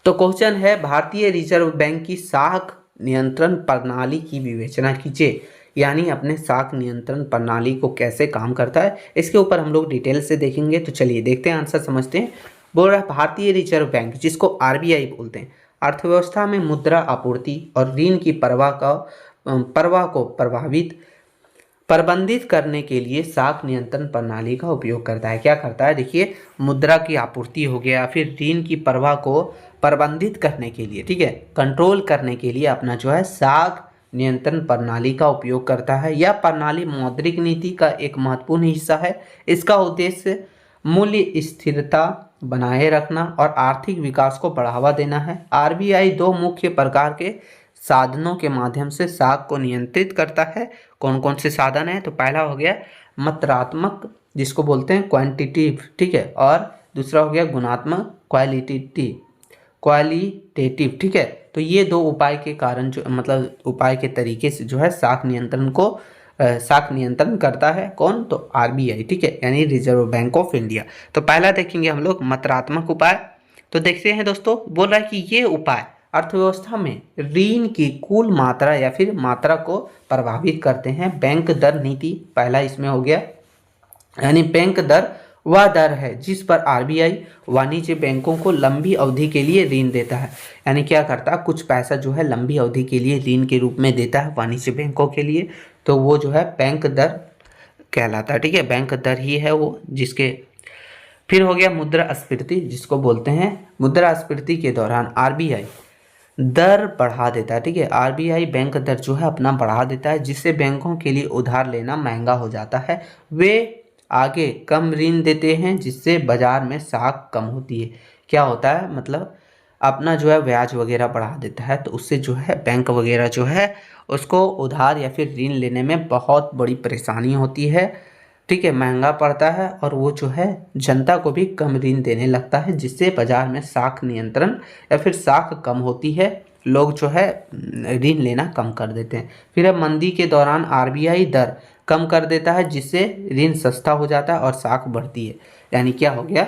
तो क्वेश्चन है, भारतीय रिजर्व बैंक की साख नियंत्रण प्रणाली की विवेचना कीजिए। यानी अपने साख नियंत्रण प्रणाली को कैसे काम करता है, इसके ऊपर हम लोग डिटेल से देखेंगे। तो चलिए देखते हैं, आंसर समझते हैं। बोल रहा है भारतीय रिजर्व बैंक, जिसको आरबीआई बोलते हैं, अर्थव्यवस्था में मुद्रा आपूर्ति और ऋण की प्रवाह को प्रबंधित करने के लिए साख नियंत्रण प्रणाली का उपयोग करता है। क्या करता है, देखिए, मुद्रा की आपूर्ति हो गया, फिर ऋण की प्रवाह को प्रबंधित करने के लिए, ठीक है, कंट्रोल करने के लिए अपना जो है साख नियंत्रण प्रणाली का उपयोग करता है। यह प्रणाली मौद्रिक नीति का एक महत्वपूर्ण हिस्सा है। इसका उद्देश्य मूल्य स्थिरता बनाए रखना और आर्थिक विकास को बढ़ावा देना है। आरबीआई दो मुख्य प्रकार के साधनों के माध्यम से साख को नियंत्रित करता है। कौन कौन से साधन है, तो पहला हो गया मात्रात्मक, जिसको बोलते हैं क्वांटिटिव, ठीक है, और दूसरा हो गया गुणात्मक, क्वालिटेटिव, ठीक है। तो ये दो उपाय के कारण जो मतलब उपाय के तरीके से जो है साख नियंत्रण करता है कौन, तो आरबीआई, ठीक है, यानी रिजर्व बैंक ऑफ इंडिया। तो पहला देखेंगे हम लोग मात्रात्मक उपाय। तो देखते हैं दोस्तों, बोल रहा है कि ये उपाय अर्थव्यवस्था में ऋण की कुल मात्रा या फिर मात्रा को प्रभावित करते हैं। बैंक दर नीति पहला इसमें हो गया, यानी बैंक दर वह दर है जिस पर आरबीआई वाणिज्य बैंकों को लंबी अवधि के लिए ऋण देता है। यानी क्या करता है, कुछ पैसा जो है लंबी अवधि के लिए ऋण के रूप में देता है वाणिज्य बैंकों के लिए, तो वो जो है बैंक दर कहलाता है, ठीक है, बैंक दर ही है वो जिसके। फिर हो गया मुद्रास्फीति, जिसको बोलते हैं मुद्रास्फीति के दौरान आरबीआई दर बढ़ा देता है, ठीक है, आरबीआई बैंक दर जो है अपना बढ़ा देता है, जिससे बैंकों के लिए उधार लेना महंगा हो जाता है। वे आगे कम ऋण देते हैं, जिससे बाजार में साख कम होती है। क्या होता है, मतलब अपना जो है ब्याज वगैरह बढ़ा देता है, तो उससे जो है बैंक वगैरह जो है उसको उधार या फिर ऋण लेने में बहुत बड़ी परेशानी होती है, ठीक है, महंगा पड़ता है, और वो जो है जनता को भी कम ऋण देने लगता है, जिससे बाजार में साख नियंत्रण या फिर साख कम होती है, लोग जो है ऋण लेना कम कर देते हैं। फिर अब मंदी के दौरान आरबीआई दर कम कर देता है, जिससे ऋण सस्ता हो जाता है और साख बढ़ती है। यानी क्या हो गया,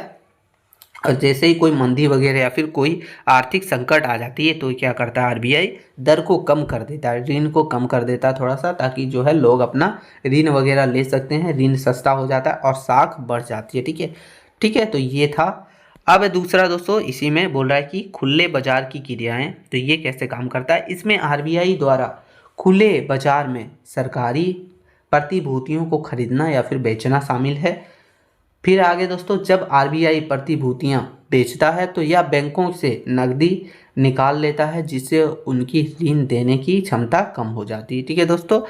और जैसे ही कोई मंदी वगैरह या फिर कोई आर्थिक संकट आ जाती है, तो क्या करता है आरबीआई दर को कम कर देता है, ऋण को कम कर देता है थोड़ा सा, ताकि जो है लोग अपना ऋण वगैरह ले सकते हैं, ऋण सस्ता हो जाता है और साख बढ़ जाती है, ठीक है, ठीक है। तो ये था। अब दूसरा दोस्तों, इसी में बोल रहा है कि खुले बाजार की क्रियाएं, तो ये कैसे काम करता है। इसमें आरबीआई द्वारा खुले बाजार में सरकारी प्रतिभूतियों को खरीदना या फिर बेचना शामिल है। फिर आगे दोस्तों, जब आरबीआई प्रतिभूतियां बेचता है तो यह बैंकों से नकदी निकाल लेता है, जिससे उनकी ऋण देने की क्षमता कम हो जाती है, ठीक है दोस्तों।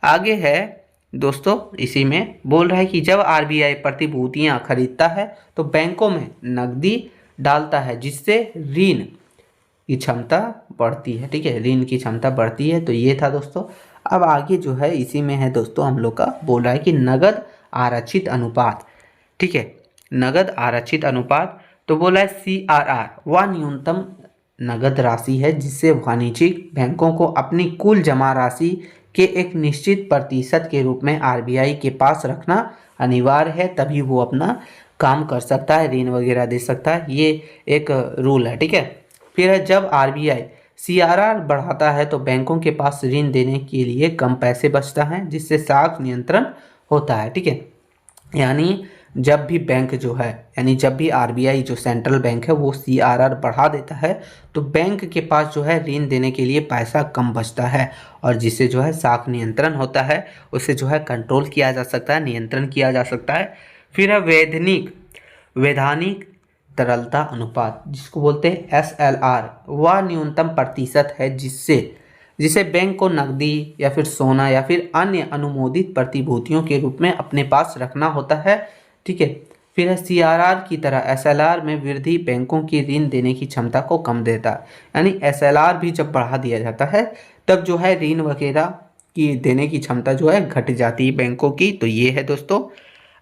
आगे है दोस्तों, इसी में बोल रहा है कि जब आरबीआई प्रतिभूतियां खरीदता है तो बैंकों में नकदी डालता है, जिससे ऋण की क्षमता बढ़ती है, ठीक है, ऋण की क्षमता बढ़ती है। तो ये था दोस्तों। अब आगे जो है इसी में है दोस्तों, हम लोग का बोल रहा है कि नगद आरक्षित अनुपात, ठीक है, नगद आरक्षित अनुपात। तो बोला है सीआरआर वह न्यूनतम नगद राशि है जिससे वाणिज्यिक बैंकों को अपनी कुल जमा राशि के एक निश्चित प्रतिशत के रूप में आरबीआई के पास रखना अनिवार्य है, तभी वो अपना काम कर सकता है, ऋण वगैरह दे सकता है। ये एक रूल है, ठीक है। फिर है, जब आरबीआई सीआरआर बढ़ाता है तो बैंकों के पास ऋण देने के लिए कम पैसे बचता है, जिससे साख नियंत्रण होता है, ठीक है। यानी जब भी बैंक जो है, यानी जब भी आरबीआई जो सेंट्रल बैंक है वो सीआरआर बढ़ा देता है, तो बैंक के पास जो है ऋण देने के लिए पैसा कम बचता है, और जिससे जो है साख नियंत्रण होता है, उससे जो है कंट्रोल किया जा सकता है, नियंत्रण किया जा सकता है। फिर है वैधानिक तरलता अनुपात, जिसको बोलते हैं एसएलआर, वह न्यूनतम प्रतिशत है जिसे बैंक को नकदी या फिर सोना या फिर अन्य अनुमोदित प्रतिभूतियों के रूप में अपने पास रखना होता है, ठीक है। फिर है, सीआरआर की तरह एसएलआर में वृद्धि बैंकों की ऋण देने की क्षमता को कम देता है। यानी एसएलआर भी जब बढ़ा दिया जाता है तब जो है ऋण वगैरह की देने की क्षमता जो है घट जाती है बैंकों की। तो ये है दोस्तों।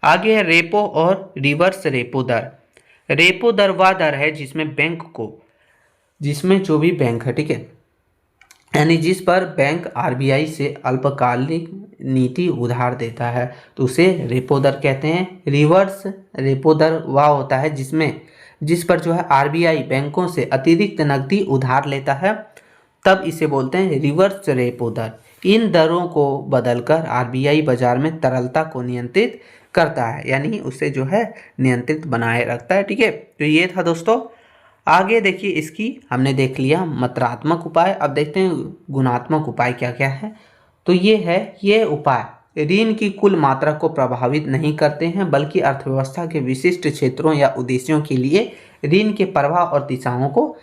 आगे है रेपो और रिवर्स रेपो दर। रेपो दर वह दर है जिसमें जो भी बैंक है, ठीक है, यानी जिस पर बैंक आरबीआई से अल्पकालिक नीति उधार देता है तो उसे रेपो दर कहते हैं। रिवर्स रेपो दर वह होता है जिस पर जो है आरबीआई बैंकों से अतिरिक्त नकदी उधार लेता है, तब इसे बोलते हैं रिवर्स रेपो दर। इन दरों को बदलकर आरबीआई बाजार में तरलता को नियंत्रित करता है, यानी उसे जो है नियंत्रित बनाए रखता है। ठीक है, तो ये था दोस्तों। आगे देखिए, इसकी हमने देख लिया मात्रात्मक उपाय। अब देखते हैं गुणात्मक उपाय क्या क्या है। तो ये उपाय ऋण की कुल मात्रा को प्रभावित नहीं करते हैं, बल्कि अर्थव्यवस्था के विशिष्ट क्षेत्रों या उद्देश्यों के लिए ऋण के प्रवाह और दिशाओं को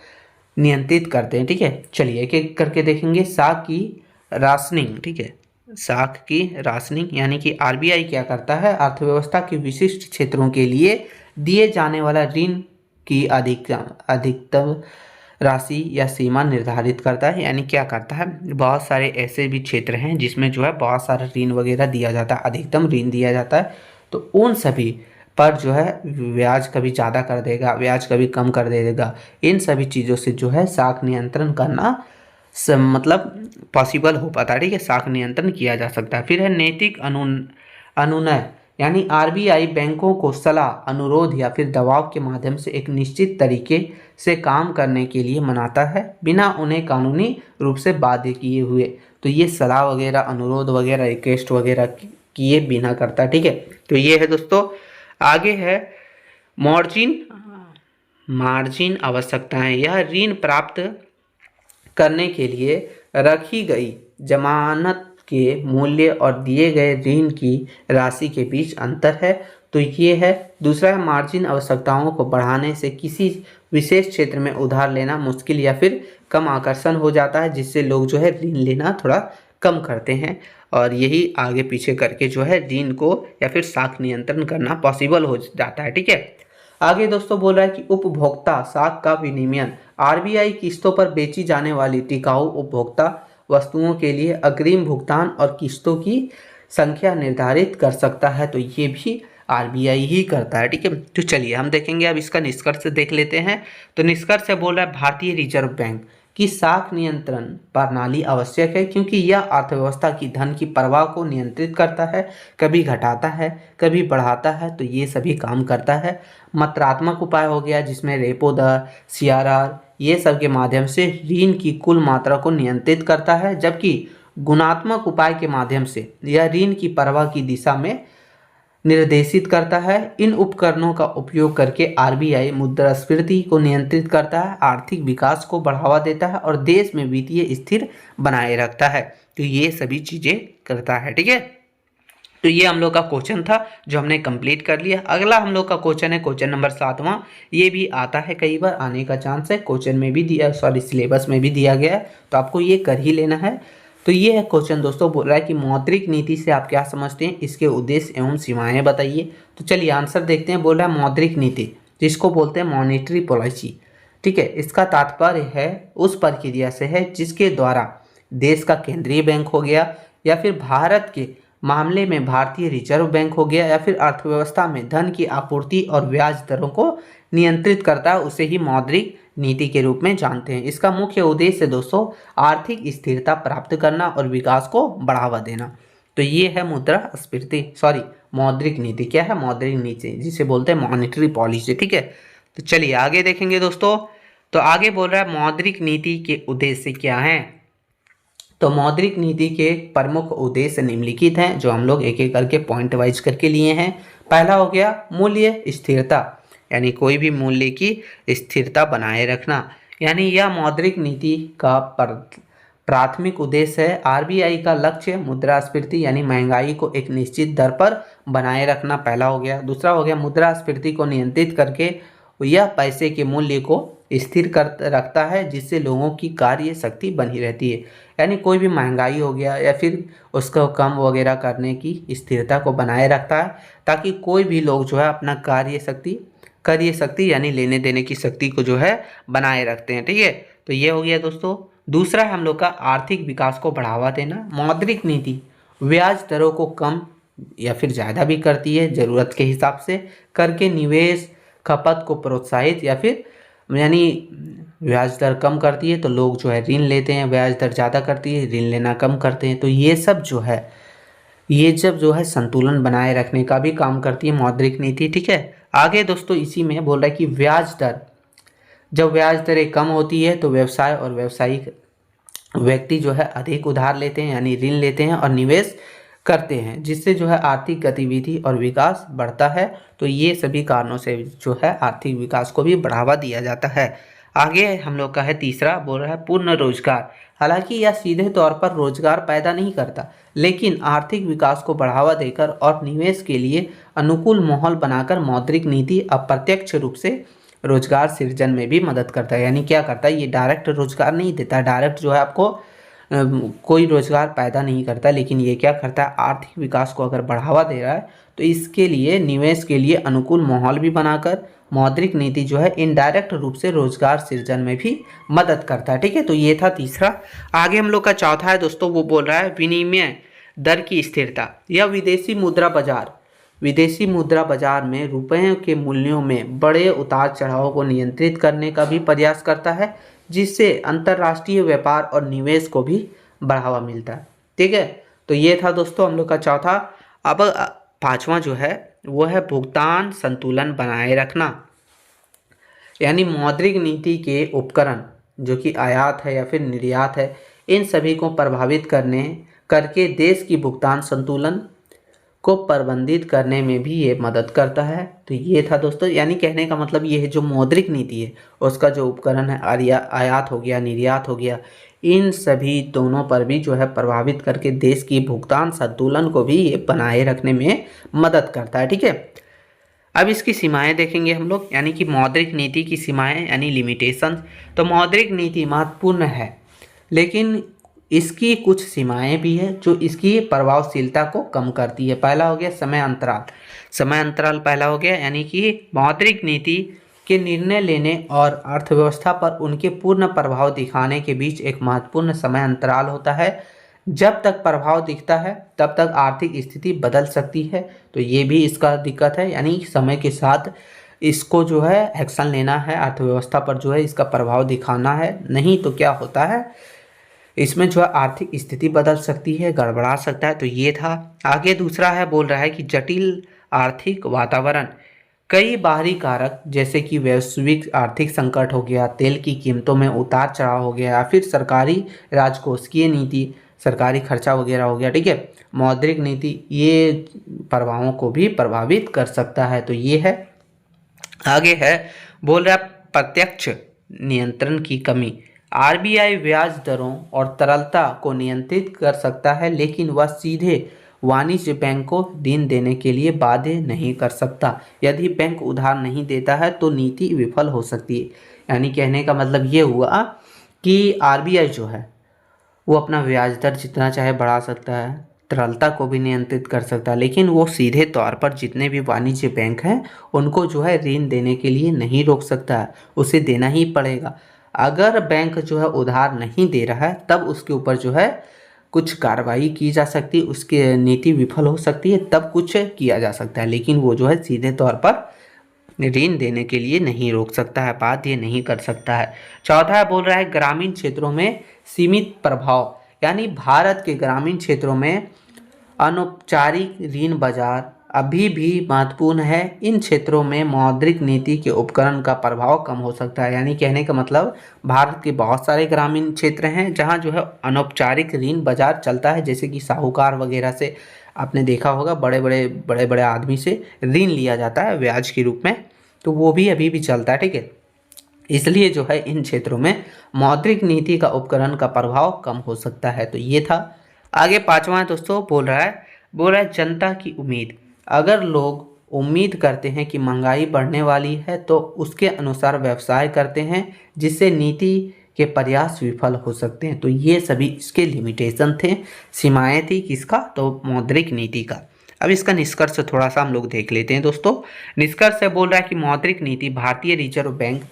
नियंत्रित करते हैं। ठीक है, चलिए एक एक करके देखेंगे। साख की राशनिंग, ठीक है, साख की राशनिंग यानी कि आरबीआई क्या करता है, अर्थव्यवस्था के विशिष्ट क्षेत्रों के लिए दिए जाने वाला ऋण की अधिकतम राशि या सीमा निर्धारित करता है। यानी क्या करता है, बहुत सारे ऐसे भी क्षेत्र हैं जिसमें जो है बहुत सारा ऋण वगैरह दिया जाता है, अधिकतम ऋण दिया जाता है, तो उन सभी पर जो है ब्याज कभी ज़्यादा कर देगा, ब्याज कभी कम कर देगा। इन सभी चीज़ों से जो है साख नियंत्रण करना मतलब पॉसिबल हो पाता है। ठीक है, साख नियंत्रण किया जा सकता है। फिर है नैतिक अनुनय, यानी आरबीआई बैंकों को सलाह, अनुरोध या फिर दबाव के माध्यम से एक निश्चित तरीके से काम करने के लिए मनाता है, बिना उन्हें कानूनी रूप से बाध्य किए हुए। तो ये सलाह वगैरह, अनुरोध वगैरह, रिक्वेस्ट वगैरह किए बिना करता है। ठीक है, तो ये है दोस्तों। आगे है मार्जिन आवश्यकताएं। यह ऋण प्राप्त करने के लिए रखी गई जमानत के मूल्य और दिए गए ऋण की राशि के बीच अंतर है। तो ये है। दूसरा है मार्जिन आवश्यकताओं को बढ़ाने से किसी विशेष क्षेत्र में उधार लेना मुश्किल या फिर कम आकर्षण हो जाता है, जिससे लोग जो है ऋण लेना थोड़ा कम करते हैं, और यही आगे पीछे करके जो है ऋण को या फिर साख नियंत्रण करना पॉसिबल हो जाता है। ठीक है, आगे दोस्तों बोल रहा है कि उपभोक्ता साख का विनियमन। आरबीआई किस्तों पर बेची जाने वाली टिकाऊ उपभोक्ता वस्तुओं के लिए अग्रिम भुगतान और किस्तों की संख्या निर्धारित कर सकता है, तो ये भी आरबीआई ही करता है। ठीक है, तो चलिए हम देखेंगे अब इसका निष्कर्ष देख लेते हैं। तो निष्कर्ष से बोल रहा है भारतीय रिजर्व बैंक की साख नियंत्रण प्रणाली आवश्यक है, क्योंकि यह अर्थव्यवस्था की धन की प्रवाह को नियंत्रित करता है, कभी घटाता है कभी बढ़ाता है, तो ये सभी काम करता है। मात्रात्मक उपाय हो गया जिसमें रेपो दर, सीआरआर, ये सब के माध्यम से ऋण की कुल मात्रा को नियंत्रित करता है, जबकि गुणात्मक उपाय के माध्यम से यह ऋण की प्रवाह की दिशा में निर्देशित करता है। इन उपकरणों का उपयोग करके आरबीआई मुद्रास्फीति को नियंत्रित करता है, आर्थिक विकास को बढ़ावा देता है और देश में वित्तीय स्थिर बनाए रखता है। तो ये सभी चीजें करता है। ठीक है, तो ये हम लोग का क्वेश्चन था जो हमने कंप्लीट कर लिया। अगला हम लोग का क्वेश्चन है क्वेश्चन नंबर 7वां। ये भी आता है, कई बार आने का चांस है, क्वेश्चन में भी दिया, सिलेबस में भी दिया गया है, तो आपको ये कर ही लेना है। तो ये है क्वेश्चन दोस्तों, बोल रहा है कि मौद्रिक नीति से आप क्या समझते हैं, इसके उद्देश्य एवं सीमाएं बताइए। तो चलिए आंसर देखते हैं। बोल रहा है मौद्रिक नीति जिसको बोलते हैं मॉनेटरी पॉलिसी। ठीक है, इसका तात्पर्य है उस प्रक्रिया से है जिसके द्वारा देश का केंद्रीय बैंक हो गया, या फिर भारत के मामले में भारतीय रिजर्व बैंक हो गया, या फिर अर्थव्यवस्था में धन की आपूर्ति और ब्याज दरों को नियंत्रित करता है, उसे ही मौद्रिक नीति के रूप में जानते हैं। इसका मुख्य उद्देश्य दोस्तों आर्थिक स्थिरता प्राप्त करना और विकास को बढ़ावा देना। तो ये है मौद्रिक नीति। क्या है? मौद्रिक नीति, जिसे बोलते हैं मॉनेटरी पॉलिसी। ठीक है, तो चलिए आगे देखेंगे दोस्तों। तो आगे बोल रहा है मौद्रिक नीति के उद्देश्य क्या हैं। तो मौद्रिक नीति के प्रमुख उद्देश्य निम्नलिखित हैं, जो हम लोग एक एक करके पॉइंट वाइज करके लिए हैं। पहला हो गया मूल्य स्थिरता, यानी कोई भी मूल्य की स्थिरता बनाए रखना, यानी यह मौद्रिक नीति का प्राथमिक उद्देश्य है। आरबीआई का लक्ष्य मुद्रास्फीति यानी महंगाई को एक निश्चित दर पर बनाए रखना, पहला हो गया। दूसरा हो गया मुद्रास्फीति को नियंत्रित करके यह पैसे के मूल्य को स्थिर कर रखता है, जिससे लोगों की कार्य शक्ति बनी रहती है। यानी कोई भी महंगाई हो गया या फिर उसको कम वगैरह करने की स्थिरता को बनाए रखता है, ताकि कोई भी लोग जो है अपना कार्य शक्ति यानी लेने देने की शक्ति को जो है बनाए रखते हैं। ठीक है, तो ये हो गया दोस्तों। दूसरा हम लोग का आर्थिक विकास को बढ़ावा देना। मौद्रिक नीति ब्याज दरों को कम या फिर ज़्यादा भी करती है ज़रूरत के हिसाब से, करके निवेश, खपत को प्रोत्साहित, या फिर यानी ब्याज दर कम करती है तो लोग जो है ऋण लेते हैं, ब्याज दर ज़्यादा करती है ऋण लेना कम करते हैं। तो ये सब जो है ये जब जो है संतुलन बनाए रखने का भी काम करती है मौद्रिक नीति, ठीक है। आगे दोस्तों इसी में बोल रहा है कि ब्याज दर, जब ब्याज दरें कम होती है तो व्यवसाय और व्यावसायिक व्यक्ति जो है अधिक उधार लेते हैं यानी ऋण लेते हैं और निवेश करते हैं, जिससे जो है आर्थिक गतिविधि और विकास बढ़ता है। तो ये सभी कारणों से जो है आर्थिक विकास को भी बढ़ावा दिया जाता है। आगे हम लोग का है तीसरा, बोल रहा है पूर्ण रोजगार। हालांकि यह सीधे तौर पर रोजगार पैदा नहीं करता, लेकिन आर्थिक विकास को बढ़ावा देकर और निवेश के लिए अनुकूल माहौल बनाकर मौद्रिक नीति अप्रत्यक्ष रूप से रोजगार सृजन में भी मदद करता है। यानी क्या करता है, ये डायरेक्ट रोजगार नहीं देता, डायरेक्ट जो है आपको कोई रोजगार पैदा नहीं करता, लेकिन ये क्या करता है, आर्थिक विकास को अगर बढ़ावा दे रहा है तो इसके लिए निवेश के लिए अनुकूल माहौल भी बनाकर मौद्रिक नीति जो है इनडायरेक्ट रूप से रोजगार सृजन में भी मदद करता है, ठीक है। तो ये था तीसरा। आगे हम लोग का चौथा है दोस्तों, वो बोल रहा है विनिमय दर की स्थिरता। यह विदेशी मुद्रा बाजार में रुपयों के मूल्यों में बड़े उतार चढ़ाव को नियंत्रित करने का भी प्रयास करता है, जिससे अंतर्राष्ट्रीय व्यापार और निवेश को भी बढ़ावा मिलता है, ठीक है। तो ये था दोस्तों हम लोग का चौथा। अब पांचवा जो है वो है भुगतान संतुलन बनाए रखना। यानी मौद्रिक नीति के उपकरण जो कि आयात है या फिर निर्यात है, इन सभी को प्रभावित करके देश की भुगतान संतुलन को प्रबंधित करने में भी ये मदद करता है। तो ये था दोस्तों, यानी कहने का मतलब ये है जो मौद्रिक नीति है उसका जो उपकरण है आयात हो गया, निर्यात हो गया, इन सभी दोनों पर भी जो है प्रभावित करके देश की भुगतान संतुलन को भी ये बनाए रखने में मदद करता है, ठीक है। अब इसकी सीमाएं देखेंगे हम लोग, यानी कि मौद्रिक नीति की सीमाएं यानी लिमिटेशन। तो मौद्रिक नीति महत्वपूर्ण है, लेकिन इसकी कुछ सीमाएं भी है जो इसकी प्रभावशीलता को कम करती है। पहला हो गया समय अंतराल पहला हो गया, यानी कि मौद्रिक नीति के निर्णय लेने और अर्थव्यवस्था पर उनके पूर्ण प्रभाव दिखाने के बीच एक महत्वपूर्ण समय अंतराल होता है। जब तक प्रभाव दिखता है तब तक आर्थिक स्थिति बदल सकती है। तो ये भी इसका दिक्कत है, यानी समय के साथ इसको जो है एक्शन लेना है, अर्थव्यवस्था पर जो है इसका प्रभाव दिखाना है, नहीं तो क्या होता है इसमें जो है आर्थिक स्थिति बदल सकती है, गड़बड़ा सकता है। तो ये था। आगे दूसरा है, बोल रहा है कि जटिल आर्थिक वातावरण। कई बाहरी कारक जैसे कि वैश्विक आर्थिक संकट हो गया, तेल की कीमतों में उतार चढ़ाव हो गया, या फिर सरकारी राजकोषीय नीति, सरकारी खर्चा वगैरह हो गया, ठीक है, मौद्रिक नीति, ये प्रभावों को भी प्रभावित कर सकता है। तो ये है। आगे है, बोल रहा है प्रत्यक्ष नियंत्रण की कमी। आरबीआई ब्याज दरों और तरलता को नियंत्रित कर सकता है, लेकिन वह सीधे वाणिज्य बैंक को ऋण देने के लिए बाध्य नहीं कर सकता। यदि बैंक उधार नहीं देता है तो नीति विफल हो सकती है। यानी कहने का मतलब ये हुआ कि आरबीआई जो है वो अपना ब्याज दर जितना चाहे बढ़ा सकता है, तरलता को भी नियंत्रित कर सकता है, लेकिन वो सीधे तौर पर जितने भी वाणिज्य बैंक हैं उनको जो है ऋण देने के लिए नहीं रोक सकता है, उसे देना ही पड़ेगा। अगर बैंक जो है उधार नहीं दे रहा है तब उसके ऊपर जो है कुछ कार्रवाई की जा सकती है, उसकी नीति विफल हो सकती है, तब कुछ किया जा सकता है, लेकिन वो जो है सीधे तौर पर ऋण देने के लिए नहीं रोक सकता है, बाध्य नहीं कर सकता है। चौथा बोल रहा है ग्रामीण क्षेत्रों में सीमित प्रभाव। यानी भारत के ग्रामीण क्षेत्रों में अनौपचारिक ऋण बाजार अभी भी महत्वपूर्ण है। इन क्षेत्रों में मौद्रिक नीति के उपकरण का प्रभाव कम हो सकता है। यानी कहने का मतलब भारत के बहुत सारे ग्रामीण क्षेत्र हैं जहां जो है अनौपचारिक ऋण बाजार चलता है, जैसे कि साहूकार वगैरह से आपने देखा होगा, बड़े बड़े आदमी से ऋण लिया जाता है ब्याज के रूप में, तो वो भी अभी भी चलता है, ठीक है। इसलिए जो है इन क्षेत्रों में मौद्रिक नीति का उपकरण का प्रभाव कम हो सकता है। तो ये था। आगे पांचवा है दोस्तों, बोल रहा है जनता की उम्मीद। अगर लोग उम्मीद करते हैं कि महंगाई बढ़ने वाली है तो उसके अनुसार व्यवसाय करते हैं, जिससे नीति के प्रयास विफल हो सकते हैं। तो ये सभी इसके लिमिटेशन थे, सीमाएं थी किसका, तो मौद्रिक नीति का। अब इसका निष्कर्ष थोड़ा सा हम लोग देख लेते हैं दोस्तों। निष्कर्ष बोल रहा है कि मौद्रिक नीति भारतीय रिजर्व बैंक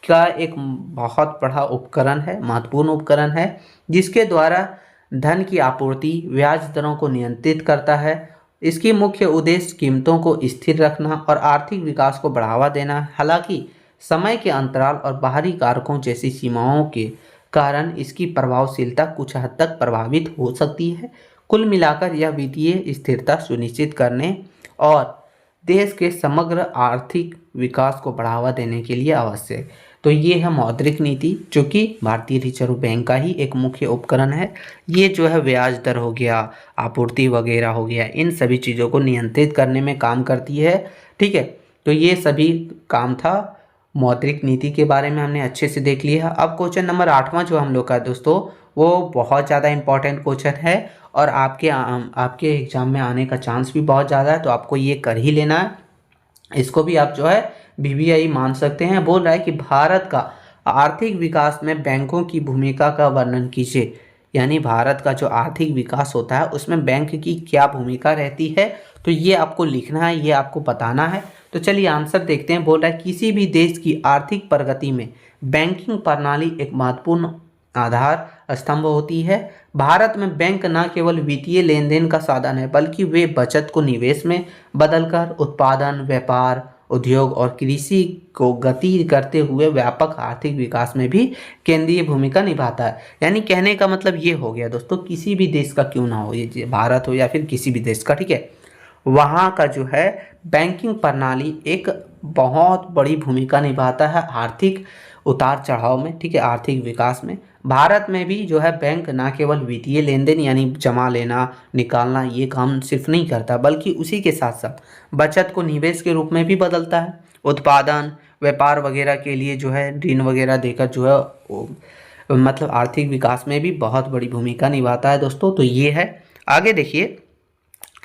का एक बहुत बड़ा उपकरण है, महत्वपूर्ण उपकरण है, जिसके द्वारा धन की आपूर्ति, ब्याज दरों को नियंत्रित करता है। इसकी मुख्य उद्देश्य कीमतों को स्थिर रखना और आर्थिक विकास को बढ़ावा देना है। हालांकि समय के अंतराल और बाहरी कारकों जैसी सीमाओं के कारण इसकी प्रभावशीलता कुछ हद तक प्रभावित हो सकती है, कुल मिलाकर यह वित्तीय स्थिरता सुनिश्चित करने और देश के समग्र आर्थिक विकास को बढ़ावा देने के लिए आवश्यक है। तो ये है मौद्रिक नीति, जो कि भारतीय रिजर्व बैंक का ही एक मुख्य उपकरण है। ये जो है ब्याज दर हो गया, आपूर्ति वगैरह हो गया, इन सभी चीज़ों को नियंत्रित करने में काम करती है। ठीक है, तो ये सभी काम था। मौद्रिक नीति के बारे में हमने अच्छे से देख लिया। अब क्वेश्चन नंबर 8वां जो हम लोग का दोस्तों, वो बहुत ज़्यादा इंपॉर्टेंट क्वेश्चन है और आपके एग्जाम में आने का चांस भी बहुत ज़्यादा है, तो आपको ये कर ही लेना है। इसको भी आप जो है VVI मान सकते हैं। बोल रहा है कि भारत का आर्थिक विकास में बैंकों की भूमिका का वर्णन कीजिए। यानी भारत का जो आर्थिक विकास होता है उसमें बैंक की क्या भूमिका रहती है, तो ये आपको लिखना है, ये आपको बताना है। तो चलिए आंसर देखते हैं। बोल रहा है किसी भी देश की आर्थिक प्रगति में बैंकिंग प्रणाली एक महत्वपूर्ण आधार स्तंभ होती है। भारत में बैंक न केवल वित्तीय लेन देन का साधन है, बल्कि वे बचत को निवेश में बदलकर उत्पादन, व्यापार, उद्योग और कृषि को गति करते हुए व्यापक आर्थिक विकास में भी केंद्रीय भूमिका निभाता है। यानी कहने का मतलब ये हो गया दोस्तों, किसी भी देश का क्यों ना हो, ये भारत हो या फिर किसी भी देश का, ठीक है, वहाँ का जो है बैंकिंग प्रणाली एक बहुत बड़ी भूमिका निभाता है आर्थिक उतार चढ़ाव में, ठीक है, आर्थिक विकास में। भारत में भी जो है बैंक ना केवल वित्तीय लेन देन यानी जमा लेना निकालना ये काम सिर्फ नहीं करता, बल्कि उसी के साथ साथ बचत को निवेश के रूप में भी बदलता है। उत्पादन, व्यापार वगैरह के लिए जो है ऋण वगैरह देकर जो है मतलब आर्थिक विकास में भी बहुत बड़ी भूमिका निभाता है दोस्तों। तो ये है। आगे देखिए,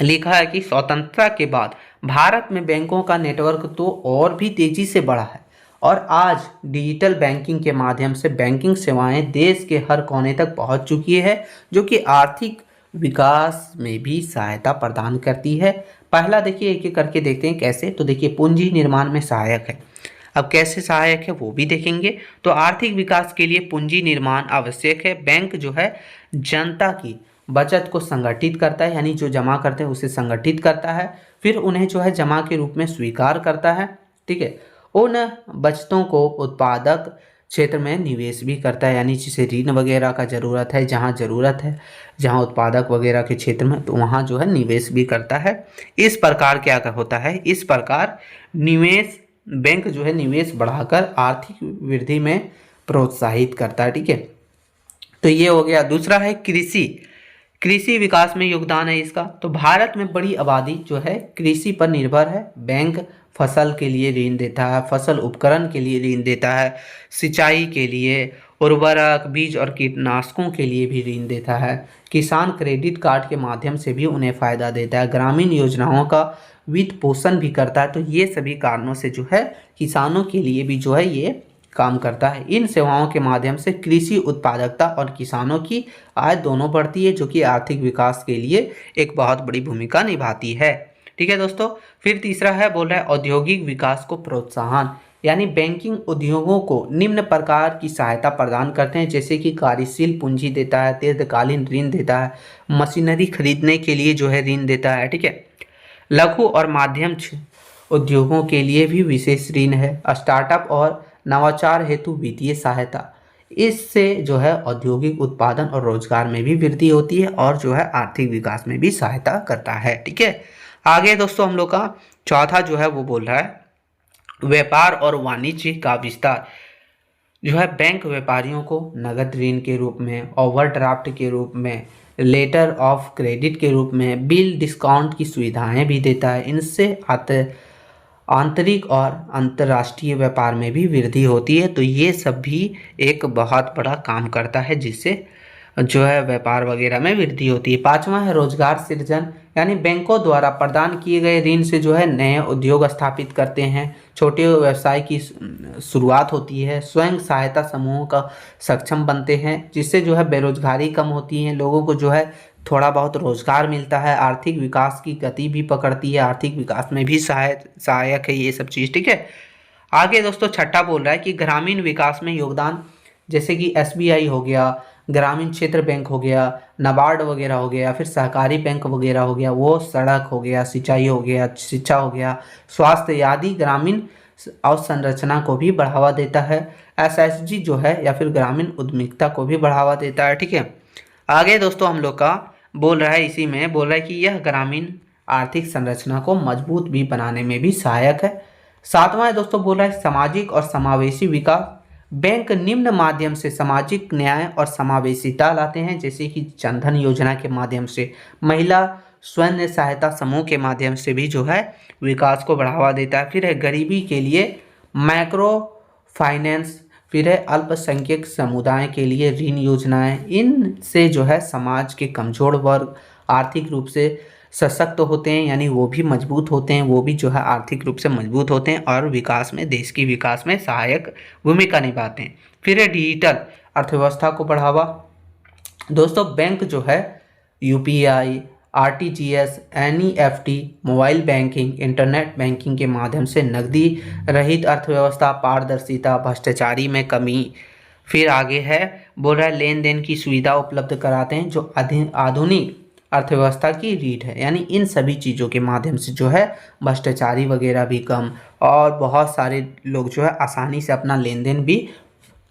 लिखा है कि स्वतंत्रता के बाद भारत में बैंकों का नेटवर्क तो और भी तेजी से बढ़ा है और आज डिजिटल बैंकिंग के माध्यम से बैंकिंग सेवाएं देश के हर कोने तक पहुंच चुकी है, जो कि आर्थिक विकास में भी सहायता प्रदान करती है। पहला देखिए, एक एक करके देखते हैं कैसे। तो देखिए, पूंजी निर्माण में सहायक है। अब कैसे सहायक है वो भी देखेंगे। तो आर्थिक विकास के लिए पूंजी निर्माण आवश्यक है। बैंक जो है जनता की बचत को संगठित करता है, यानी जो जमा करते हैं उसे संगठित करता है, फिर उन्हें जो है जमा के रूप में स्वीकार करता है, ठीक है। उन बचतों को उत्पादक क्षेत्र में निवेश भी करता है, यानी जिसे ऋण वगैरह का ज़रूरत है, जहाँ ज़रूरत है, जहाँ उत्पादक वगैरह के क्षेत्र में, तो वहाँ जो है निवेश भी करता है। इस प्रकार क्या होता है, इस प्रकार निवेश बैंक जो है निवेश बढ़ाकर आर्थिक वृद्धि में प्रोत्साहित करता है, ठीक है। तो ये हो गया। दूसरा है कृषि विकास में योगदान है इसका। तो भारत में बड़ी आबादी जो है कृषि पर निर्भर है। बैंक फसल के लिए ऋण देता है, फसल उपकरण के लिए ऋण देता है, सिंचाई के लिए, उर्वरक, बीज और कीटनाशकों के लिए भी ऋण देता है। किसान क्रेडिट कार्ड के माध्यम से भी उन्हें फ़ायदा देता है। ग्रामीण योजनाओं का वित्त पोषण भी करता है। तो ये सभी कारणों से जो है किसानों के लिए भी जो है ये काम करता है। इन सेवाओं के माध्यम से कृषि उत्पादकता और किसानों की आय दोनों बढ़ती है, जो कि आर्थिक विकास के लिए एक बहुत बड़ी भूमिका निभाती है, ठीक है दोस्तों। फिर तीसरा है, बोल रहा है औद्योगिक विकास को प्रोत्साहन, यानी बैंकिंग उद्योगों को निम्न प्रकार की सहायता प्रदान करते हैं, जैसे कि कार्यशील पूंजी देता है, दीर्घकालीन ऋण देता है, मशीनरी खरीदने के लिए जो है ऋण देता है, ठीक है। लघु और माध्यम उद्योगों के लिए भी विशेष ऋण है। स्टार्टअप और नवाचार हेतु वित्तीय सहायता, इससे जो है औद्योगिक उत्पादन और रोजगार में भी वृद्धि होती है और जो है आर्थिक विकास में भी सहायता करता है, ठीक है। आगे दोस्तों हम लोग का चौथा जो है वो बोल रहा है व्यापार और वाणिज्य का विस्तार। जो है बैंक व्यापारियों को नगद ऋण के रूप में, ओवरड्राफ्ट के रूप में, लेटर ऑफ क्रेडिट के रूप में, बिल डिस्काउंट की सुविधाएं भी देता है। इनसे आंतरिक और अंतर्राष्ट्रीय व्यापार में भी वृद्धि होती है। तो ये सब भी एक बहुत बड़ा काम करता है, जिससे जो है व्यापार वगैरह में वृद्धि होती है। पांचवा है रोजगार सृजन, यानी बैंकों द्वारा प्रदान किए गए ऋण से जो है नए उद्योग स्थापित करते हैं, छोटे व्यवसाय की शुरुआत होती है, स्वयं सहायता समूहों का सक्षम बनते हैं, जिससे जो है बेरोजगारी कम होती है, लोगों को जो है थोड़ा बहुत रोजगार मिलता है, आर्थिक विकास की गति भी पकड़ती है, आर्थिक विकास में भी सहायक है ये सब चीज़, ठीक है। आगे दोस्तों छठा बोल रहा है कि ग्रामीण विकास में योगदान, जैसे कि SBI हो गया, ग्रामीण क्षेत्र बैंक हो गया, नाबार्ड वगैरह हो गया, फिर सहकारी बैंक वगैरह हो गया, वो सड़क हो गया, सिंचाई हो गया, शिक्षा हो गया, स्वास्थ्य आदि ग्रामीण अवसंरचना को भी बढ़ावा देता है। SHG जो है या फिर ग्रामीण उद्यमिता को भी बढ़ावा देता है, ठीक है। आगे दोस्तों हम लोग का बोल रहा है, इसी में बोल रहा है कि यह ग्रामीण आर्थिक संरचना को मजबूत भी बनाने में भी सहायक है। सातवां है दोस्तों, बोल रहा है सामाजिक और समावेशी विकास। बैंक निम्न माध्यम से सामाजिक न्याय और समावेशिता लाते हैं, जैसे कि जनधन योजना के माध्यम से, महिला स्वयं सहायता समूह के माध्यम से भी जो है विकास को बढ़ावा देता है। फिर है गरीबी के लिए माइक्रो फाइनेंस, फिर है अल्पसंख्यक समुदाय के लिए ऋण योजनाएं। इनसे जो है समाज के कमजोर वर्ग आर्थिक रूप से सशक्त होते हैं, यानी वो भी मजबूत होते हैं, वो भी जो है आर्थिक रूप से मजबूत होते हैं और विकास में, देश की विकास में सहायक भूमिका निभाते हैं। फिर है डिजिटल अर्थव्यवस्था को बढ़ावा। दोस्तों बैंक जो है UPI, RTGS, NEFT, mobile banking, internet banking के माध्यम से नकदी रहित अर्थव्यवस्था, पारदर्शिता, भ्रष्टाचारी में कमी। फिर आगे है, बोल रहा है लेन देन की सुविधा उपलब्ध कराते हैं, जो आधुनिक अर्थव्यवस्था की रीढ़ है। यानी इन सभी चीज़ों के माध्यम से जो है भ्रष्टाचारी वगैरह भी कम और बहुत सारे लोग जो है आसानी से अपना लेन देन भी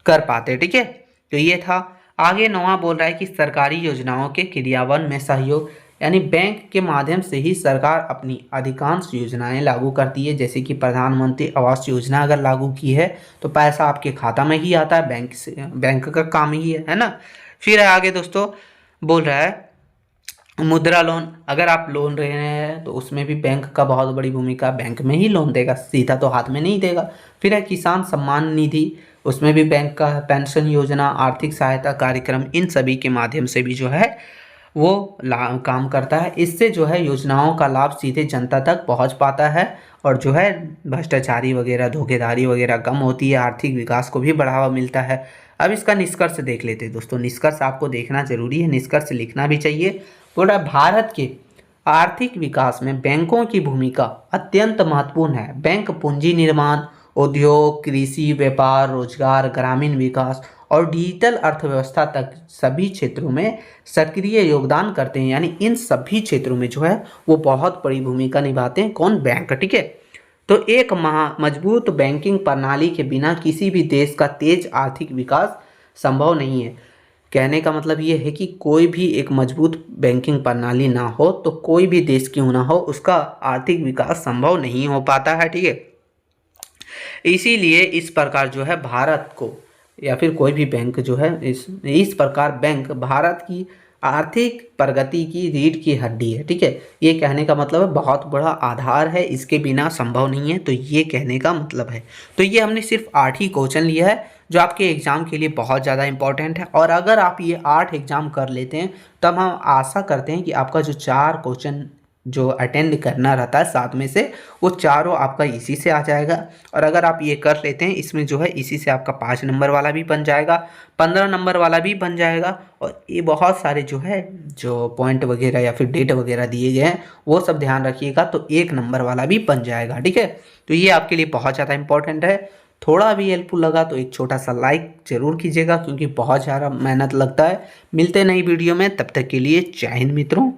कर पाते हैं। ठीक है, तो ये था। आगे नौवां बोल रहा है कि सरकारी योजनाओं के क्रियान्वयन में सहयोग, यानी बैंक के माध्यम से ही सरकार अपनी अधिकांश योजनाएं लागू करती है। जैसे कि प्रधानमंत्री आवास योजना अगर लागू की है तो पैसा आपके खाता में ही आता है, बैंक से, बैंक का काम ही है ना। फिर आगे दोस्तों बोल रहा है मुद्रा लोन, अगर आप लोन ले रहे हैं तो उसमें भी बैंक का बहुत बड़ी भूमिका, बैंक में ही लोन देगा, सीधा तो हाथ में नहीं देगा। फिर है किसान सम्मान निधि, उसमें भी बैंक का, पेंशन योजना, आर्थिक सहायता कार्यक्रम, इन सभी के माध्यम से भी जो है वो काम करता है। इससे जो है योजनाओं का लाभ सीधे जनता तक पहुंच पाता है और जो है भ्रष्टाचारी वगैरह, धोखेधारी वगैरह कम होती है, आर्थिक विकास को भी बढ़ावा मिलता है। अब इसका निष्कर्ष देख लेते हैं दोस्तों। निष्कर्ष आपको देखना जरूरी है, निष्कर्ष लिखना भी चाहिए। बोला भारत के आर्थिक विकास में बैंकों की भूमिका अत्यंत महत्वपूर्ण है। बैंक पूंजी निर्माण, उद्योग, कृषि, व्यापार, रोजगार, ग्रामीण विकास और डिजिटल अर्थव्यवस्था तक सभी क्षेत्रों में सक्रिय योगदान करते हैं। यानी इन सभी क्षेत्रों में जो है वो बहुत बड़ी भूमिका निभाते हैं। कौन? बैंक। ठीक है, तो एक मजबूत बैंकिंग प्रणाली के बिना किसी भी देश का तेज आर्थिक विकास संभव नहीं है। कहने का मतलब ये है कि कोई भी एक मजबूत बैंकिंग प्रणाली ना हो तो कोई भी देश क्यों ना हो, उसका आर्थिक विकास संभव नहीं हो पाता है। ठीक है, इसीलिए इस प्रकार जो है भारत को, या फिर कोई भी बैंक जो है, इस प्रकार बैंक भारत की आर्थिक प्रगति की रीढ़ की हड्डी है। ठीक है, ये कहने का मतलब है बहुत बड़ा आधार है, इसके बिना संभव नहीं है, तो ये कहने का मतलब है। तो ये हमने सिर्फ 8 ही क्वेश्चन लिया है जो आपके एग्जाम के लिए बहुत ज़्यादा इंपॉर्टेंट है। और अगर आप ये 8 एग्जाम कर लेते हैं तब हम आशा करते हैं कि आपका जो 4 क्वेश्चन जो अटेंड करना रहता है 7 में से, वो चारों आपका इसी से आ जाएगा। और अगर आप ये कर लेते हैं, इसमें जो है इसी से आपका 5 नंबर वाला भी बन जाएगा, 15 नंबर वाला भी बन जाएगा, और ये बहुत सारे जो है जो पॉइंट वगैरह या फिर डेट वगैरह दिए गए हैं वो सब ध्यान रखिएगा, तो 1 नंबर वाला भी बन जाएगा। ठीक है, तो ये आपके लिए बहुत ज़्यादा इंपॉर्टेंट है। थोड़ा भी हेल्पफुल लगा तो एक छोटा सा लाइक जरूर कीजिएगा, क्योंकि बहुत ज़्यादा मेहनत लगता है। मिलते नई वीडियो में, तब तक के लिए जय हिंद मित्रों।